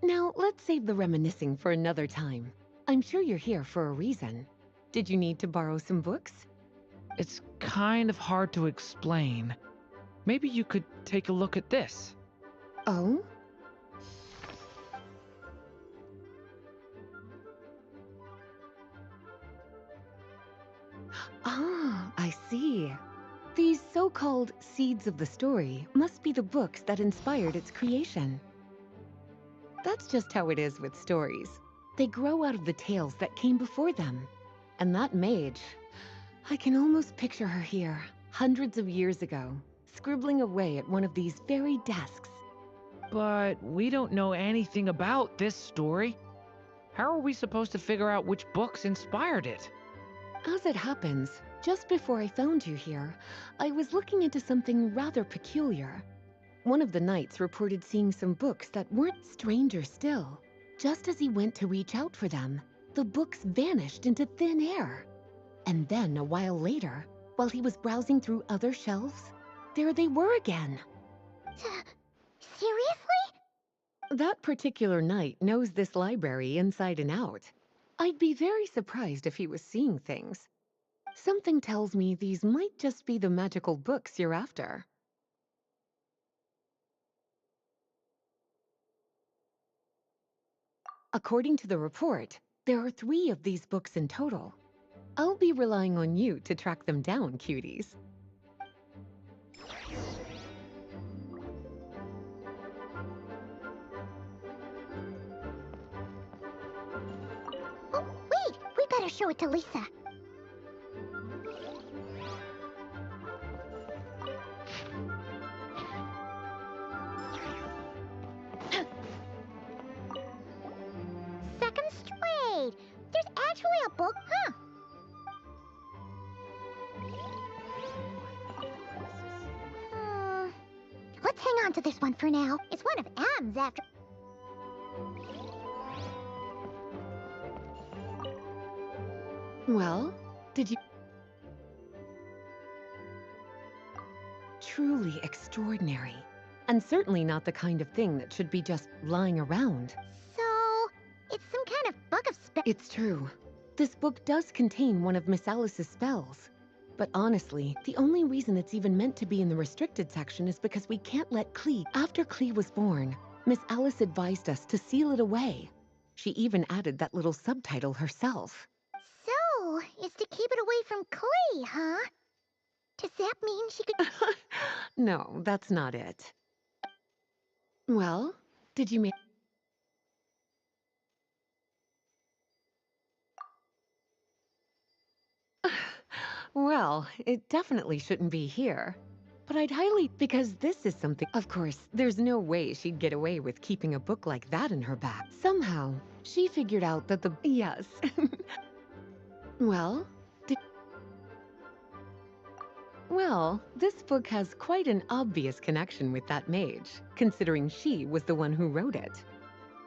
Speaker 2: Now, let's save the reminiscing for another time. I'm sure you're here for a reason. Did you need to borrow some books?
Speaker 11: It's kind of hard to explain. Maybe you could take a look at this.
Speaker 2: Oh? Ah, I see. These so-called seeds of the story must be the books that inspired its creation. That's just how it is with stories. They grow out of the tales that came before them. And that mage, I can almost picture her here, hundreds of years ago, scribbling away at one of these very desks.
Speaker 11: But we don't know anything about this story. How are we supposed to figure out which books inspired it?
Speaker 2: As it happens, just before I found you here, I was looking into something rather peculiar. One of the knights reported seeing some books that weren't stranger still. Just as he went to reach out for them, the books vanished into thin air. And then, a while later, while he was browsing through other shelves, there they were again.
Speaker 1: Seriously?
Speaker 2: That particular knight knows this library inside and out. I'd be very surprised if he was seeing things. Something tells me these might just be the magical books you're after. According to the report, there are 3 of these books in total. I'll be relying on you to track them down, cuties.
Speaker 1: Oh, wait! We better show it to Lisa. Second straight! There's actually a book, huh? Let's hang on to this one for now. It's one of M's after...
Speaker 2: Well, did you... Truly extraordinary. And certainly not the kind of thing that should be just lying around.
Speaker 1: So, it's some kind of book of spells.
Speaker 2: It's true. This book does contain one of Miss Alice's spells. But honestly, the only reason it's even meant to be in the restricted section is because we can't let Klee... After Klee was born, Miss Alice advised us to seal it away. She even added that little subtitle herself.
Speaker 1: So, it's to keep it away from Klee, huh? Does that mean she could...
Speaker 2: No, that's not it. Well, did you make... Well, it definitely shouldn't be here. But I'd highly... Because this is something... Of course, there's no way she'd get away with keeping a book like that in her bag. Somehow, she figured out that the... Yes. Well, Well, this book has quite an obvious connection with that mage, considering she was the one who wrote it.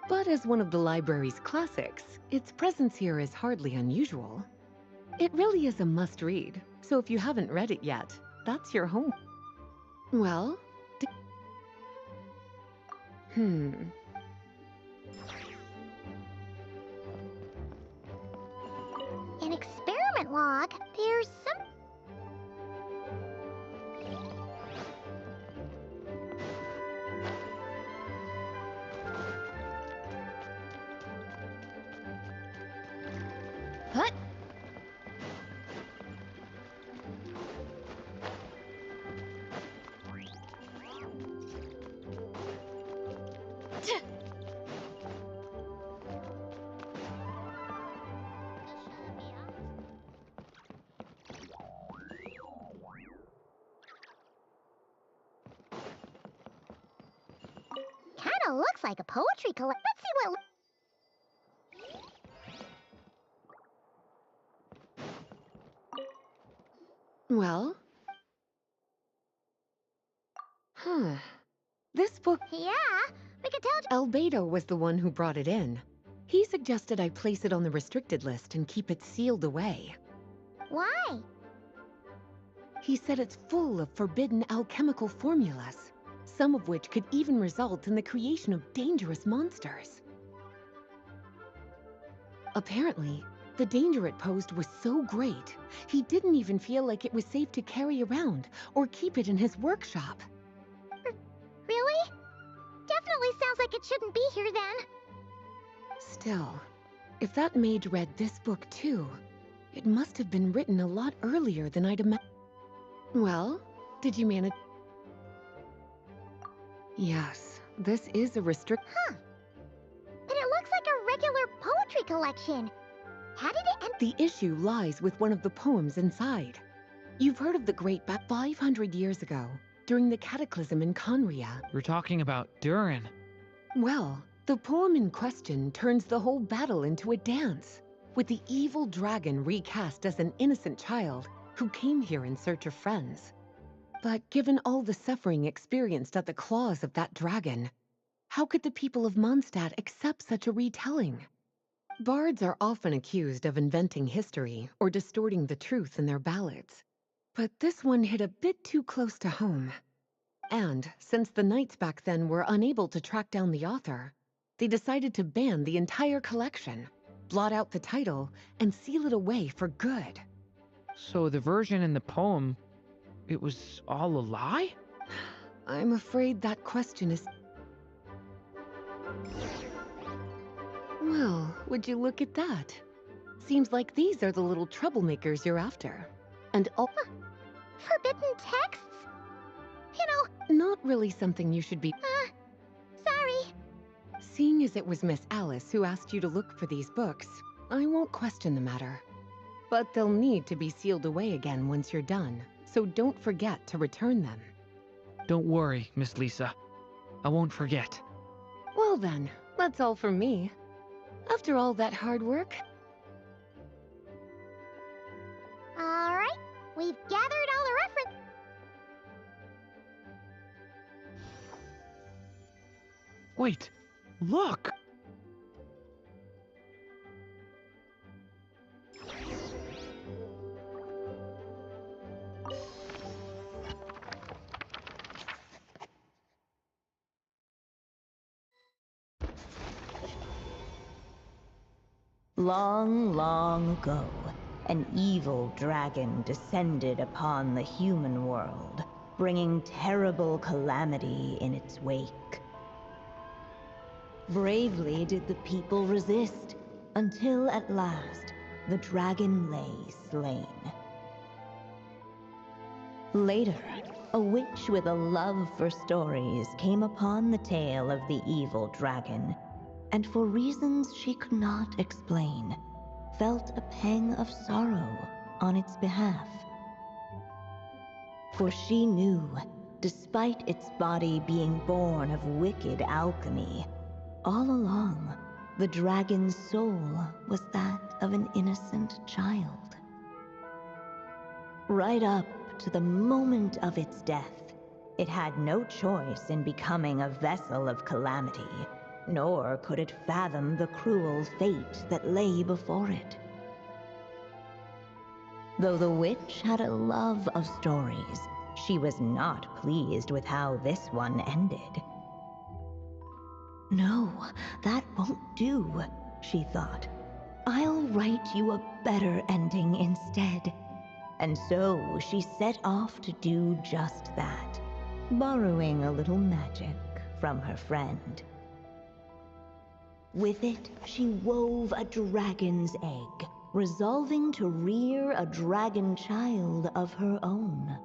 Speaker 2: But as one of the library's classics, its presence here is hardly unusual. It really is a must-read, so if you haven't read it yet, that's your home. Well, An
Speaker 1: experiment log? There's some... Kinda looks like a poetry collection. Let's see what...
Speaker 2: Well? This book...
Speaker 1: Yeah, we can tell...
Speaker 2: Albedo was the one who brought it in. He suggested I place it on the restricted list and keep it sealed away.
Speaker 1: Why?
Speaker 2: He said it's full of forbidden alchemical formulas, some of which could even result in the creation of dangerous monsters. Apparently, the danger it posed was so great, he didn't even feel like it was safe to carry around or keep it in his workshop.
Speaker 1: Really? Definitely sounds like it shouldn't be here then.
Speaker 2: Still, if that mage read this book too, it must have been written a lot earlier than I'd imagined. Well, did you manage? Yes, this is a restrict...
Speaker 1: Huh. But it looks like a regular poetry collection. How did it end?
Speaker 2: The issue lies with one of the poems inside. You've heard of the Great Bat 500 years ago, during the Cataclysm in Conria.
Speaker 11: We're talking about Durin.
Speaker 2: Well, the poem in question turns the whole battle into a dance, with the evil dragon recast as an innocent child who came here in search of friends. But given all the suffering experienced at the claws of that dragon, how could the people of Mondstadt accept such a retelling? Bards are often accused of inventing history or distorting the truth in their ballads. But this one hit a bit too close to home. And since the knights back then were unable to track down the author, they decided to ban the entire collection, blot out the title, and seal it away for good.
Speaker 11: So the version in the poem, it was all a lie?
Speaker 2: I'm afraid that question is... Well, would you look at that? Seems like these are the little troublemakers you're after. And all...
Speaker 1: Forbidden texts? You know...
Speaker 2: Not really something you should be...
Speaker 1: Sorry.
Speaker 2: Seeing as it was Miss Alice who asked you to look for these books, I won't question the matter. But they'll need to be sealed away again once you're done, so don't forget to return them.
Speaker 11: Don't worry, Miss Lisa. I won't forget.
Speaker 2: Well then, that's all from me. After all that hard work...
Speaker 1: Alright, we've gathered all the references.
Speaker 11: Wait, look!
Speaker 12: Long, long ago, an evil dragon descended upon the human world, bringing terrible calamity in its wake. Bravely did the people resist, until at last, the dragon lay slain. Later, a witch with a love for stories came upon the tale of the evil dragon, and for reasons she could not explain, felt a pang of sorrow on its behalf. For she knew, despite its body being born of wicked alchemy, all along, the dragon's soul was that of an innocent child. Right up to the moment of its death, it had no choice in becoming a vessel of calamity, nor could it fathom the cruel fate that lay before it. Though the witch had a love of stories, she was not pleased with how this one ended. No, that won't do, she thought. I'll write you a better ending instead. And so she set off to do just that, borrowing a little magic from her friend. With it, she wove a dragon's egg, resolving to rear a dragon child of her own.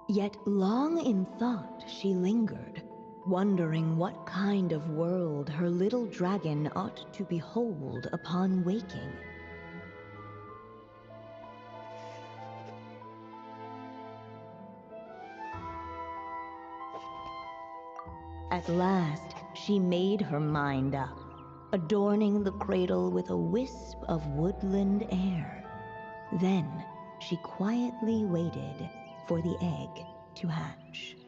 Speaker 12: Yet long in thought she lingered, wondering what kind of world her little dragon ought to behold upon waking. At last, she made her mind up, adorning the cradle with a wisp of woodland air. Then she quietly waited for the egg to hatch.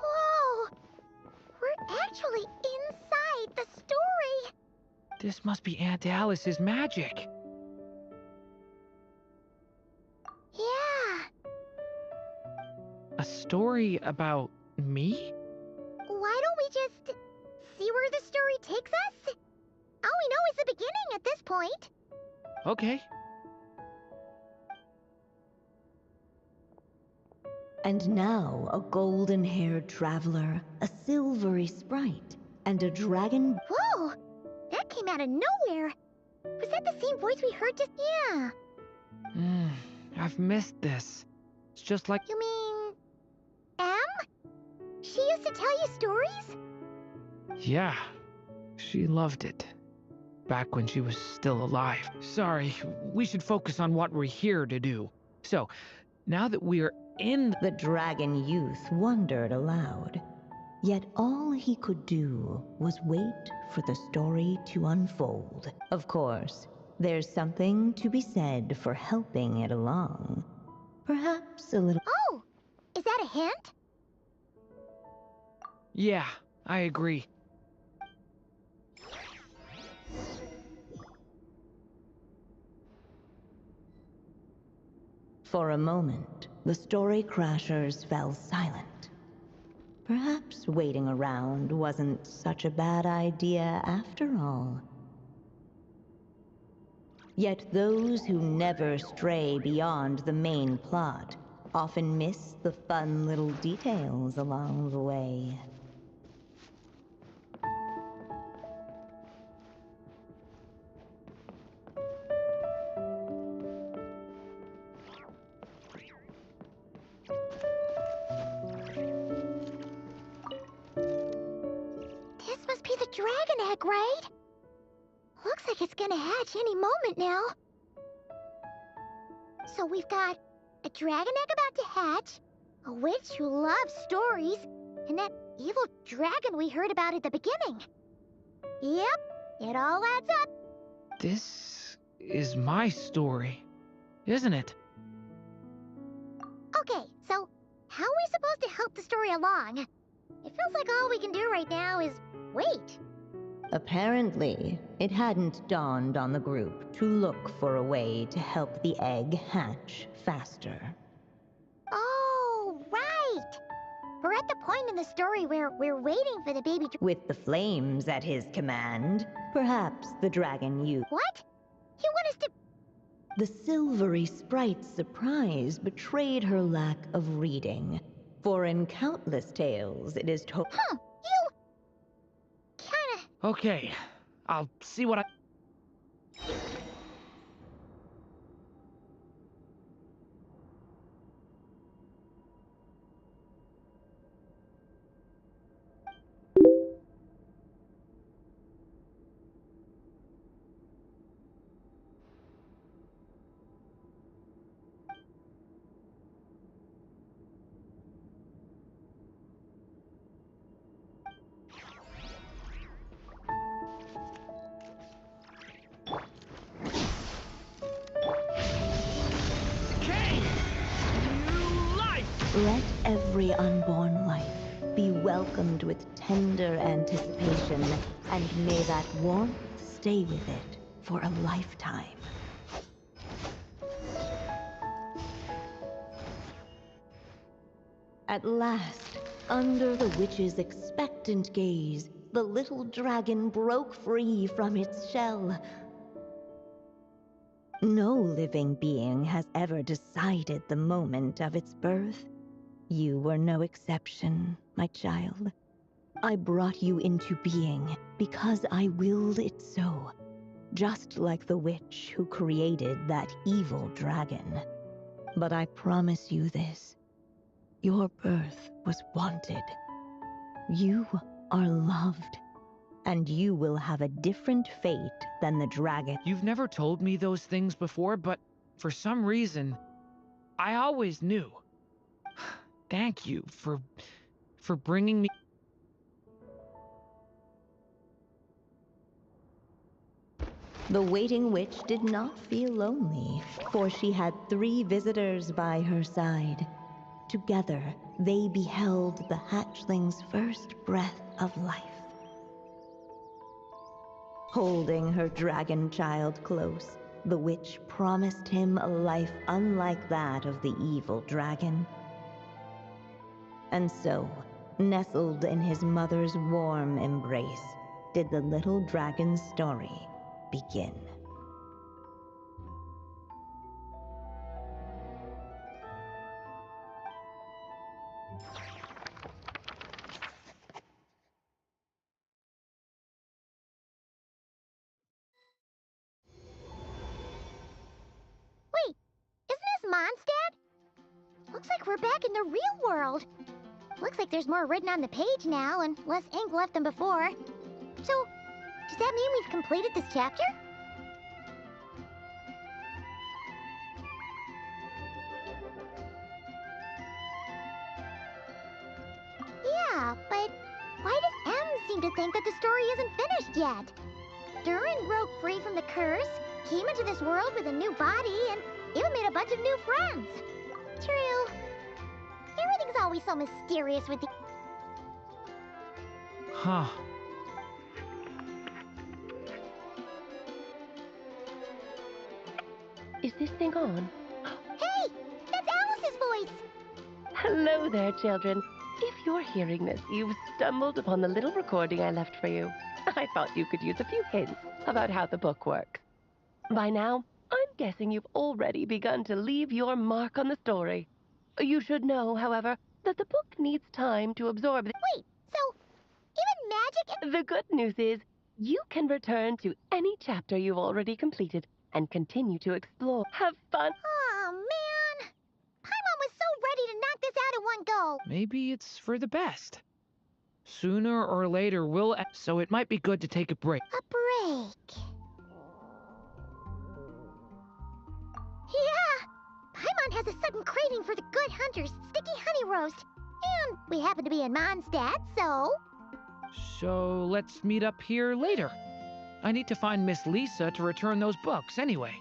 Speaker 1: Whoa! We're actually inside the story!
Speaker 11: This must be Aunt Alice's magic.
Speaker 1: Yeah.
Speaker 11: A story about me?
Speaker 1: Why don't we just see where the story takes us? All we know is the beginning at this point.
Speaker 11: Okay.
Speaker 12: And now a golden-haired traveler, a silvery sprite, and a dragon.
Speaker 1: Whoa! That came out of nowhere. Was that the same voice we heard just? Yeah.
Speaker 11: I've missed this. It's just like...
Speaker 1: You mean... Em? She used to tell you stories?
Speaker 11: Yeah. She loved it. Back when she was still alive. Sorry, we should focus on what we're here to do. So, now that we're in...
Speaker 12: The dragon youth wondered aloud. Yet all he could do was wait for the story to unfold. Of course, there's something to be said for helping it along. Perhaps a little...
Speaker 1: Oh! Is that a hint?
Speaker 11: Yeah, I agree.
Speaker 12: For a moment, the story crashers fell silent. Perhaps waiting around wasn't such a bad idea after all. Yet those who never stray beyond the main plot often miss the fun little details along the way.
Speaker 1: This must be the dragon egg, right? Looks like it's gonna hatch any moment now. So we've got a dragon egg about to hatch, a witch who loves stories, and that evil dragon we heard about at the beginning. Yep, it all adds up.
Speaker 11: This is my story, isn't it?
Speaker 1: Okay, so how are we supposed to help the story along? It feels like all we can do right now is wait.
Speaker 12: Apparently, it hadn't dawned on the group to look for a way to help the egg hatch faster.
Speaker 1: Oh, right! We're at the point in the story where we're waiting for the baby
Speaker 12: With the flames at his command, perhaps the dragon youth...
Speaker 1: What? You want us to...
Speaker 12: The silvery sprite's surprise betrayed her lack of reading. For in countless tales, it is told...
Speaker 1: Huh, you... kinda...
Speaker 11: Okay, I'll see what I...
Speaker 12: Let every unborn life be welcomed with tender anticipation, and may that warmth stay with it for a lifetime. At last, under the witch's expectant gaze, the little dragon broke free from its shell. No living being has ever decided the moment of its birth. You were no exception, my child. I brought you into being because I willed it so, just like the witch who created that evil dragon. But I promise you this. Your birth was wanted. You are loved, and you will have a different fate than the dragon.
Speaker 11: You've never told me those things before, but For some reason, I always knew. Thank you for bringing me.
Speaker 12: The waiting witch did not feel lonely, for she had 3 visitors by her side. Together, they beheld the hatchling's first breath of life. Holding her dragon child close, the witch promised him a life unlike that of the evil dragon. And so, nestled in his mother's warm embrace, did the little dragon's story begin.
Speaker 1: Wait, isn't this Mondstadt? Looks like we're back in the real world. Looks like there's more written on the page now and less ink left than before. So, does that mean we've completed this chapter? Yeah, but why does M seem to think that the story isn't finished yet? Durin broke free from the curse, came into this world with a new body, and even made a bunch of new friends. True. Everything's always so mysterious with the...
Speaker 11: Huh.
Speaker 3: Is this thing on?
Speaker 1: Hey! That's Alice's voice!
Speaker 3: Hello there, children. If you're hearing this, you've stumbled upon the little recording I left for you. I thought you could use a few hints about how the book works. By now, I'm guessing you've already begun to leave your mark on the story. You should know, however, that the book needs time to absorb the...
Speaker 1: Wait, so even magic...
Speaker 3: The good news is, you can return to any chapter you've already completed and continue to explore. Have fun.
Speaker 1: Oh, man! Paimon was so ready to knock this out at one go!
Speaker 11: Maybe it's for the best. Sooner or later, so it might be good to take a break.
Speaker 1: A break. Yeah! Paimon has a sudden craving for the good hunter's sticky honey roast. And we happen to be in Mondstadt, so...
Speaker 11: So let's meet up here later. I need to find Miss Lisa to return those books anyway.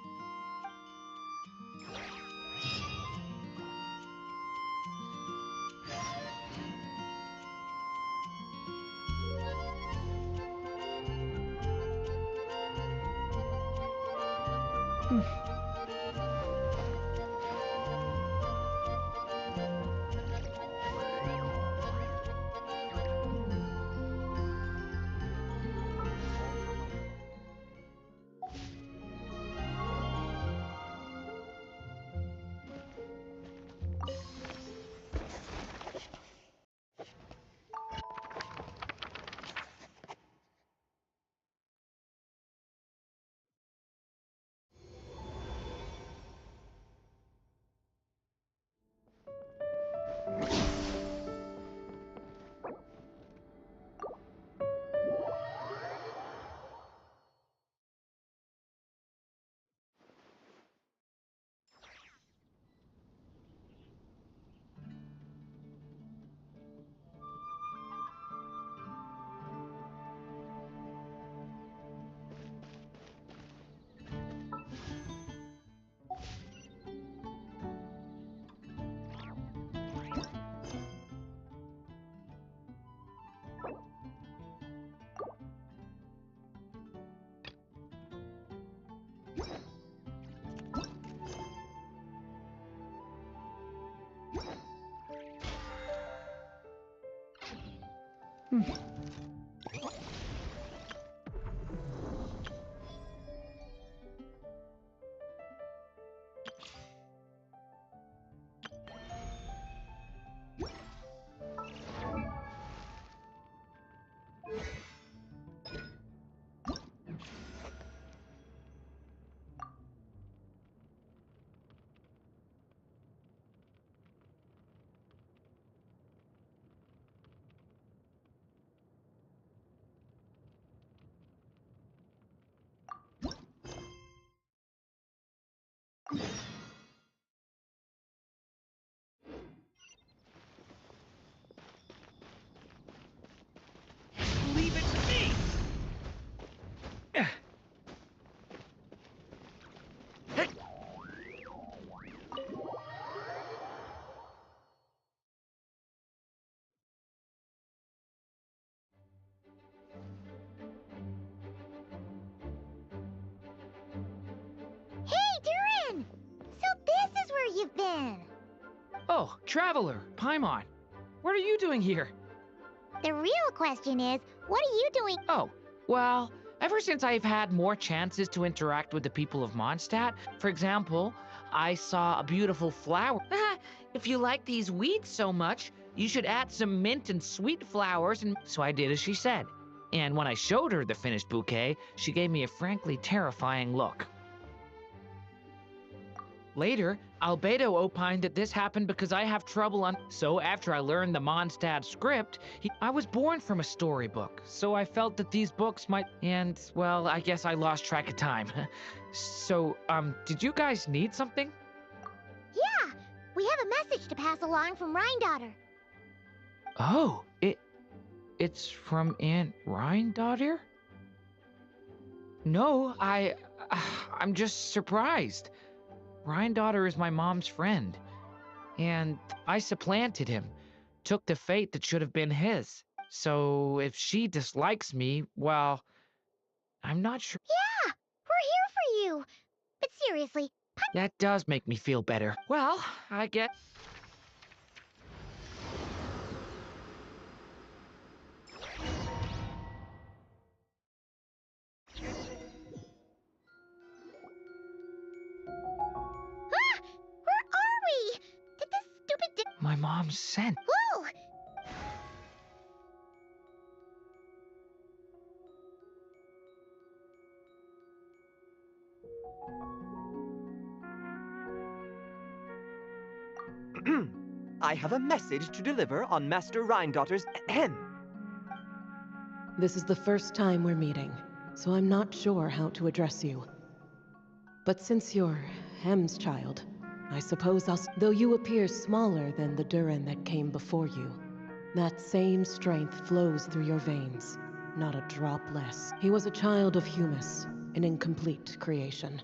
Speaker 11: Leave it to me!
Speaker 1: Hey, Durin! So this is where you've been.
Speaker 11: Oh, Traveler, Paimon. What are you doing here?
Speaker 1: The real question is, what are you doing?
Speaker 11: Oh, well, ever since I've had more chances to interact with the people of Mondstadt, for example, I saw a beautiful flower. If you like these weeds so much, you should add some mint and sweet flowers, and so I did as she said. And when I showed her the finished bouquet, she gave me a frankly terrifying look. Later, Albedo opined that this happened because I have trouble on. So after I learned the Mondstadt script, I was born from a storybook. So I felt that these books might. And, well, I guess I lost track of time. So, did you guys need something?
Speaker 1: Yeah, we have a message to pass along from Rhindaughter.
Speaker 11: Oh, it's from Aunt Rhindaughter? No, I'm just surprised. Rhindaughter is my mom's friend, and I supplanted him, took the fate that should have been his. So if she dislikes me, well, I'm not sure.
Speaker 1: Yeah, we're here for you. But seriously,
Speaker 11: That does make me feel better. Well, I get.
Speaker 1: where are we? Did this stupid
Speaker 11: My mom's scent.
Speaker 1: Whoa!
Speaker 14: I have a message to deliver on Master Rhindaughter's ahem.
Speaker 3: This is the first time we're meeting, so I'm not sure how to address you. But since you're Hem's child, I suppose though you appear smaller than the Durin that came before you, that same strength flows through your veins, not a drop less. He was a child of Humus, an incomplete creation.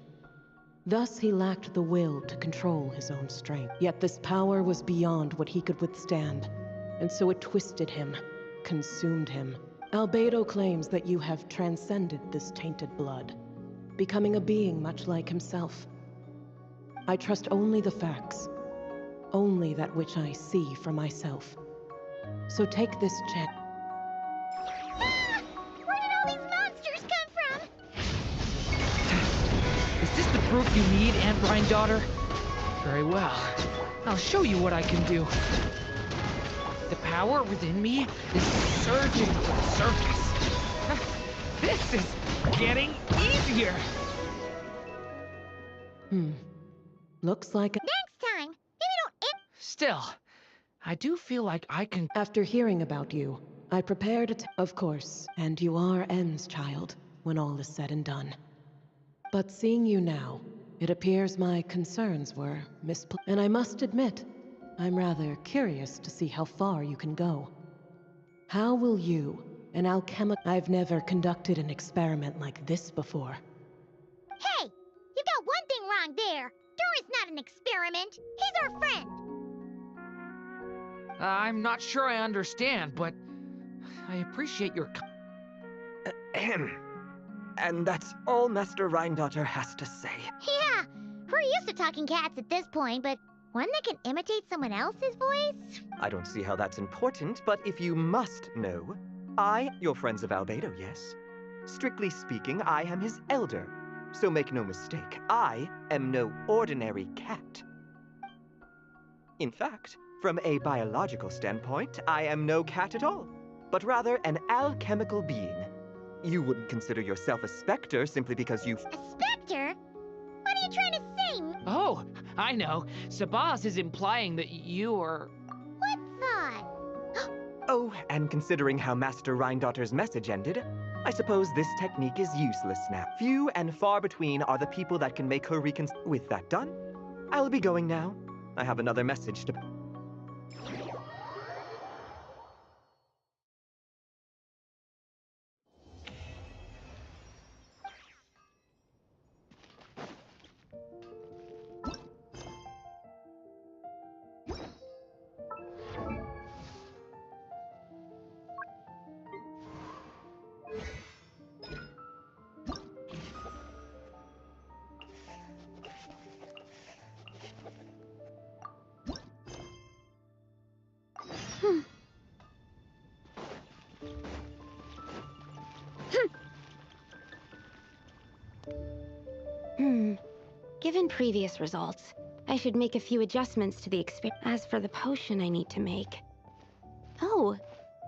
Speaker 3: Thus he lacked the will to control his own strength. Yet this power was beyond what he could withstand, and so it twisted him, consumed him. Albedo claims that you have transcended this tainted blood, becoming a being much like himself. I trust only the facts, only that which I see for myself. So take this chance.
Speaker 1: Ah! Where did all these monsters come from?
Speaker 11: Is this the proof you need, Aunt Rhindaughter? Very well. I'll show you what I can do. The power within me is surging to the surface. This is getting easier.
Speaker 3: Looks like
Speaker 1: Next time, maybe don't.
Speaker 11: Still, I do feel like I can.
Speaker 3: After hearing about you, I prepared it, of course, and you are M's child, when all is said and done. But seeing you now, it appears my concerns were misplaced. And I must admit, I'm rather curious to see how far you can go. How will you, an alchemical... I've never conducted an experiment like this before.
Speaker 1: Hey, you got one thing wrong there. Durin's not an experiment. He's our friend.
Speaker 11: I'm not sure I understand, but I appreciate your.
Speaker 14: Ahem. And that's all Master Rhindaughter has to say.
Speaker 1: Yeah, we're used to talking cats at this point, but one that can imitate someone else's voice?
Speaker 14: I don't see how that's important, but if you must know, you're friends of Albedo, yes? Strictly speaking, I am his elder. So make no mistake, I am no ordinary cat. In fact, from a biological standpoint, I am no cat at all, but rather an alchemical being. You wouldn't consider yourself a specter simply because you...
Speaker 1: A specter? What are you trying to say?
Speaker 11: Oh, I know. Sabaz is implying that you're...
Speaker 1: What thought?
Speaker 14: Oh, and considering how Master Rhindaughter's message ended, I suppose this technique is useless now. Few and far between are the people that can make her With that done, I'll be going now. I have another message to...
Speaker 15: Given previous results, I should make a few adjustments to the experience. As for the potion I need to make... Oh,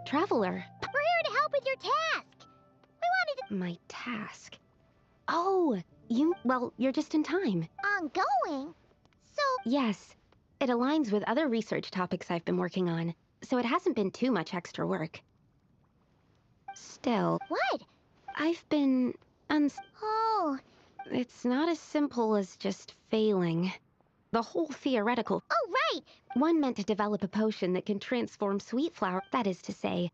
Speaker 15: Traveler.
Speaker 1: We're here to help with your task. We wanted to...
Speaker 15: My task? Oh, well, you're just in time.
Speaker 1: Ongoing? So...
Speaker 15: Yes. It aligns with other research topics I've been working on, so it hasn't been too much extra work. Still...
Speaker 1: What?
Speaker 15: I've been...
Speaker 1: Oh...
Speaker 15: It's not as simple as just failing. The whole theoretical...
Speaker 1: Oh, right!
Speaker 15: One meant to develop a potion that can transform sweet flower, that is to say,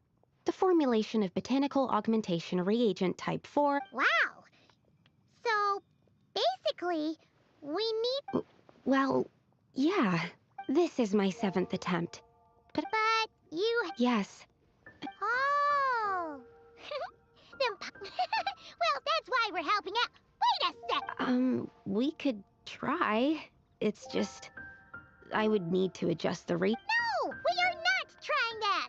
Speaker 15: the formulation of botanical augmentation reagent type 4.
Speaker 1: Wow! So, basically, we need...
Speaker 15: Well, yeah. This is my 7th attempt. But
Speaker 1: you...
Speaker 15: Yes.
Speaker 1: Oh! Well, that's why we're helping out. Wait a sec!
Speaker 15: We could try. It's just... I would need to adjust the rate.
Speaker 1: No! We are not trying that!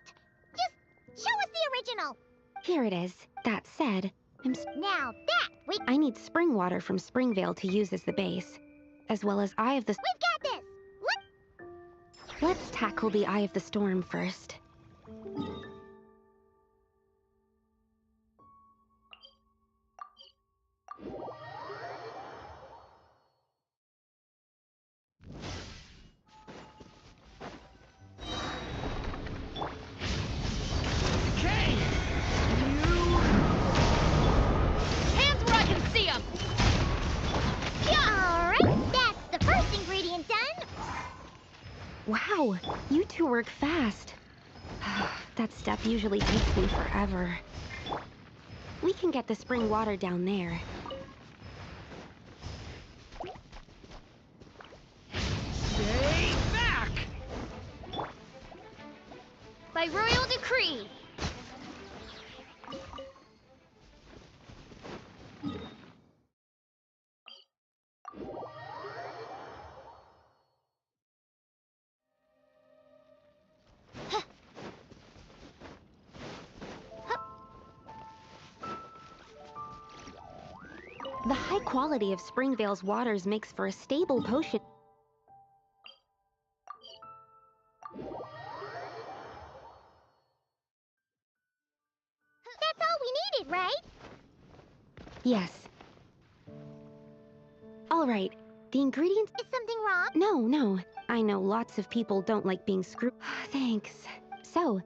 Speaker 1: Just show us the original!
Speaker 15: Here it is. That said,
Speaker 1: Now that
Speaker 15: I need spring water from Springvale to use as the base, as well as Eye of the...
Speaker 1: We've got this!
Speaker 15: Let's tackle the Eye of the Storm first. Wow, you two work fast. That step usually takes me forever. We can get the spring water down there.
Speaker 9: Stay back! By royal decree.
Speaker 15: The high quality of Springvale's waters makes for a stable potion.
Speaker 1: That's all we needed, right?
Speaker 15: Yes. All right, the ingredients...
Speaker 1: Is something wrong?
Speaker 15: No. I know lots of people don't like being screwed. Thanks. So,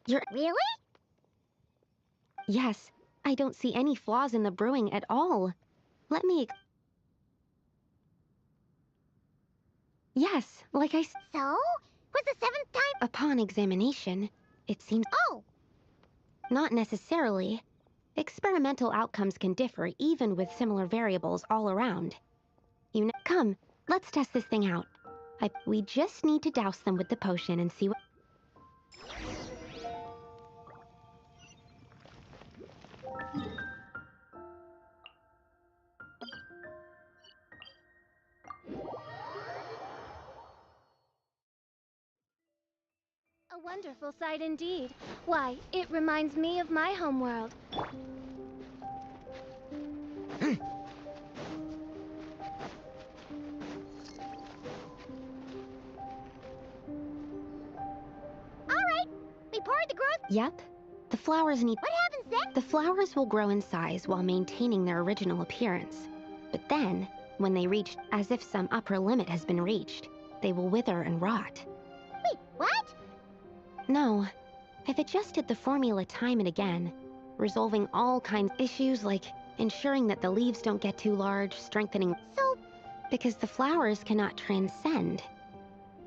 Speaker 1: Really?
Speaker 15: Yes, I don't see any flaws in the brewing at all. Let me... Yes, like I...
Speaker 1: So? Was the 7th time?
Speaker 15: Upon examination, it seems...
Speaker 1: Oh!
Speaker 15: Not necessarily. Experimental outcomes can differ even with similar variables all around. Come, let's test this thing out. We just need to douse them with the potion and see what...
Speaker 5: A wonderful sight indeed. Why, it reminds me of my homeworld.
Speaker 1: Alright, we poured the growth.
Speaker 15: Yep. The flowers need...
Speaker 1: What happens then?
Speaker 15: The flowers will grow in size while maintaining their original appearance. But then, when they reach, as if some upper limit has been reached, they will wither and rot.
Speaker 1: Wait, what?
Speaker 15: No. I've adjusted the formula time and again, resolving all kinds of issues like ensuring that the leaves don't get too large, strengthening...
Speaker 1: So...
Speaker 15: Because the flowers cannot transcend.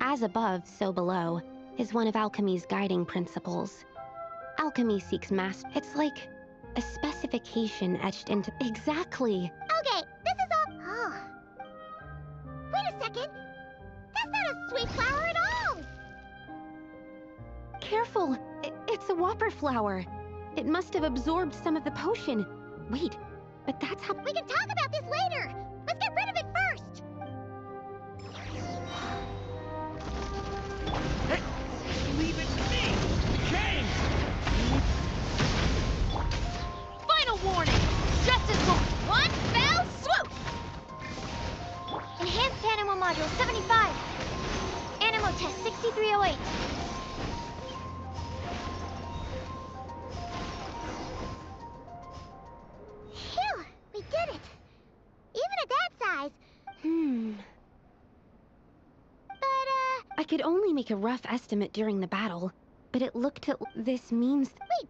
Speaker 15: As above, so below, is one of alchemy's guiding principles. Alchemy seeks master. It's like a specification etched into... Exactly!
Speaker 1: Okay, this is all... Oh. Wait a second! That's not a sweet flower at all!
Speaker 15: Careful! It's a whopper flower. It must have absorbed some of the potion. Wait, but that's how...
Speaker 1: We can talk about this later! Let's get rid of it first!
Speaker 16: Hey, leave it to me! James!
Speaker 9: Final warning! Justice will one fell swoop!
Speaker 5: Enhanced Animo Module 75. Animo Test 6308.
Speaker 1: Phew, we did it! Even at that size.
Speaker 15: I could only make a rough estimate during the battle, but it looked at... This means...
Speaker 1: Wait,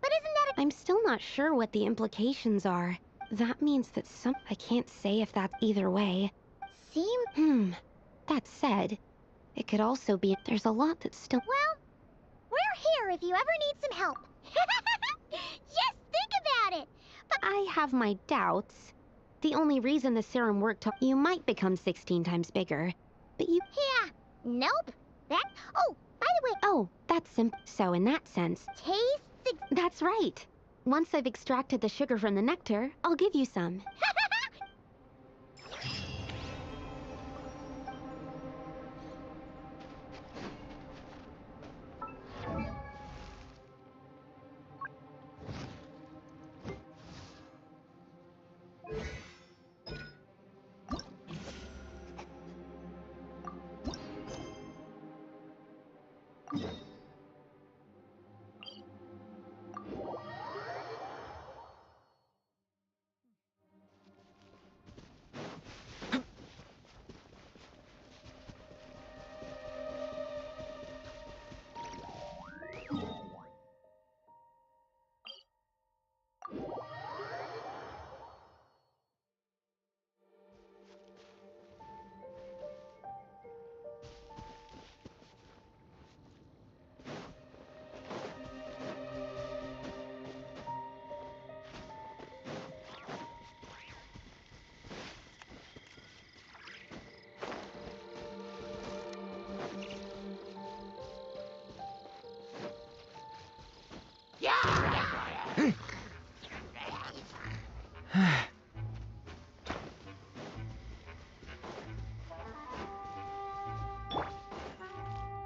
Speaker 1: but isn't that
Speaker 15: I'm still not sure what the implications are. That means that some... I can't say if that's either way. That said, it could also be... There's a lot that's still...
Speaker 1: Well, we're here if you ever need some help. Just think about it! But
Speaker 15: I have my doubts. The only reason the serum worked... You might become 16 times bigger, but you...
Speaker 1: Yeah, nope. That... Oh, by the way...
Speaker 15: Oh, that's simple. So in that sense...
Speaker 1: Taste...
Speaker 15: That's right. Once I've extracted the sugar from the nectar, I'll give you some.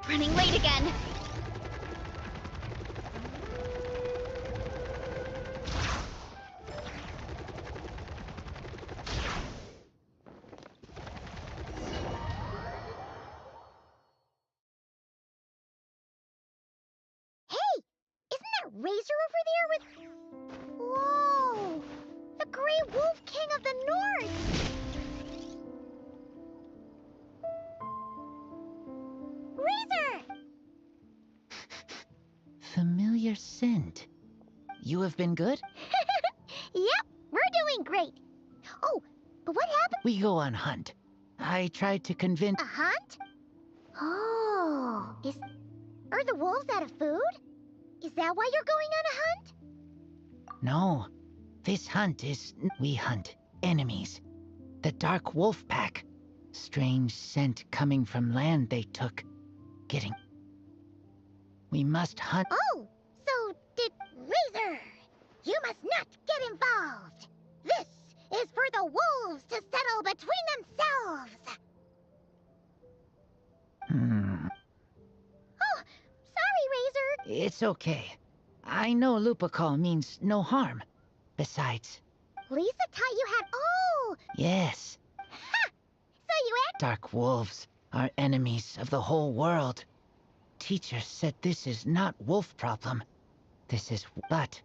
Speaker 9: Running late again.
Speaker 1: Hey! Isn't that Razor over there with... Whoa! The Grey Wolf King of the North! Razor!
Speaker 17: familiar scent. You have been good?
Speaker 1: Yep, we're doing great. Oh, but what happened?
Speaker 17: We go on hunt. I tried to convince...
Speaker 1: A hunt? Oh, are the wolves out of food? Is that why you're going on a hunt?
Speaker 17: No, this hunt is... We hunt enemies. The Dark Wolf Pack. Strange scent coming from land they took. Getting... We must hunt...
Speaker 1: Oh, so did Razor. You must not get involved. This is for the wolves to settle between themselves. Oh, sorry, Razor.
Speaker 17: It's okay. I know Lupacol means no harm. Besides...
Speaker 1: Lisa taught you how... Oh!
Speaker 17: Yes.
Speaker 1: Ha! So you act...
Speaker 17: Dark wolves are enemies of the whole world. Teacher said this is not wolf problem. This is... But...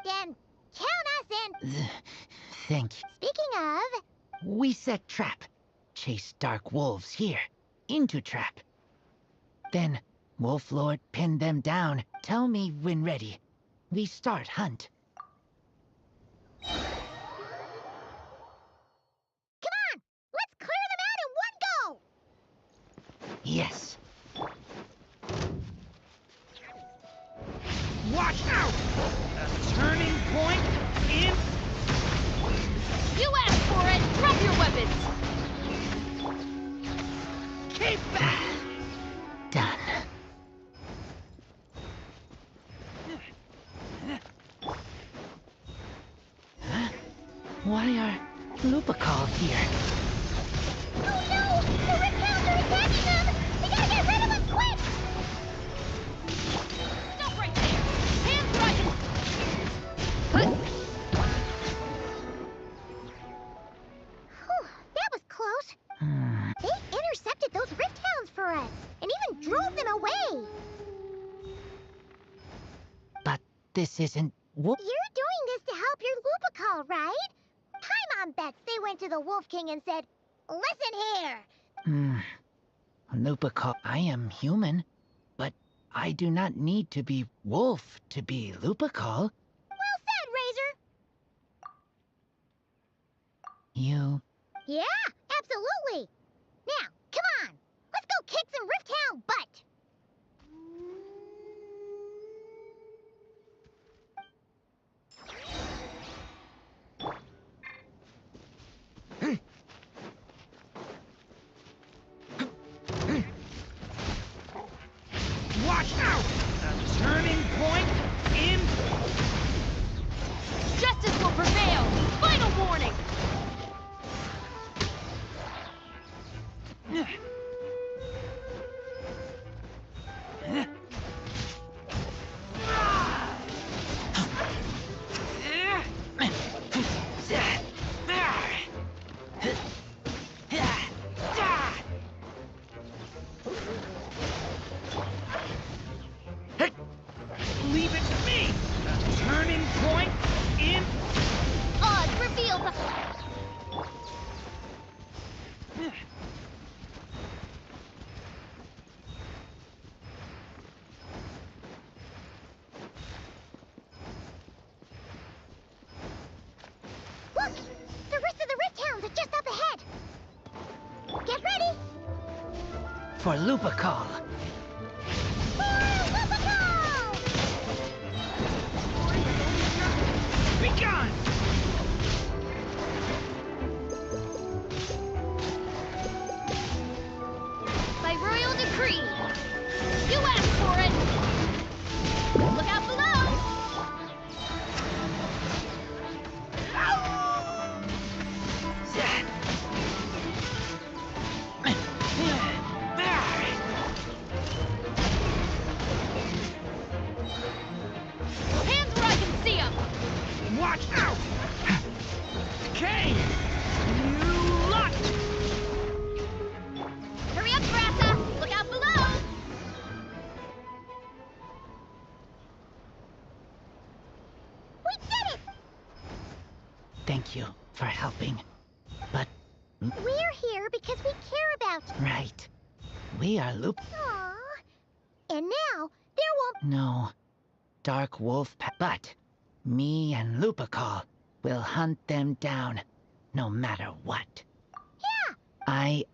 Speaker 1: Then count us in.
Speaker 17: Thank you.
Speaker 1: Speaking of...
Speaker 17: We set trap. Chase dark wolves here. Into trap. Then, Wolf Lord pinned them down. Tell me when ready. We start hunt.
Speaker 1: Come on! Let's clear them out in one go!
Speaker 17: Yes.
Speaker 16: Watch out! A turning point in...
Speaker 9: You asked for it! Drop your weapons!
Speaker 16: Keep back!
Speaker 17: Done. Huh? Why are Lupacol here?
Speaker 1: Oh no! The Riphounds are attacking them! We gotta get rid of them quick!
Speaker 9: Stop right there! Hands right!
Speaker 1: Whew, that was close. They intercepted those Riphounds for us, and even drove them away.
Speaker 17: But this isn't... Wolf...
Speaker 1: You're doing this to help your Lupacol, right? Paimon bets they went to the Wolf King and said, "Listen here."
Speaker 17: Lupacol, I am human, but I do not need to be wolf to be Lupacol.
Speaker 1: Well said, Razor.
Speaker 17: You...
Speaker 1: Yeah, absolutely. Now, come on. Let's go kick some Rifthound butt.
Speaker 16: Watch out! A turning point in...
Speaker 9: Justice will prevail! Final warning!
Speaker 16: Leave it to me! A turning point in...
Speaker 5: Odds reveal the...
Speaker 1: Look! The rest of the Rifthounds are just up ahead. Get ready.
Speaker 17: For Lupacol.
Speaker 16: Be gone!
Speaker 9: By royal decree! You asked for it! Look out below! Hands where I can see 'em!
Speaker 16: Watch out! Kane! You lot!
Speaker 9: Hurry up, Grassa! Look out below!
Speaker 1: We did it!
Speaker 17: Thank you for helping. But...
Speaker 1: We're here because we care about you.
Speaker 17: Right. We are Lup...
Speaker 1: Aww. And now, there won't...
Speaker 17: No. dark wolf pack. But me and Lupical will hunt them down, no matter what.
Speaker 1: Yeah!
Speaker 17: I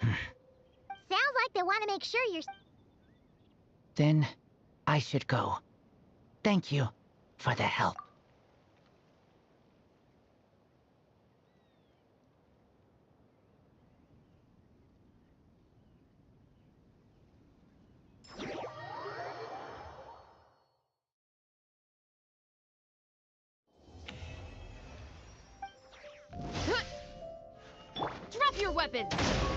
Speaker 1: Sounds like they want to make sure you're...
Speaker 17: Then I should go. Thank you for the help.
Speaker 9: Drop your weapons!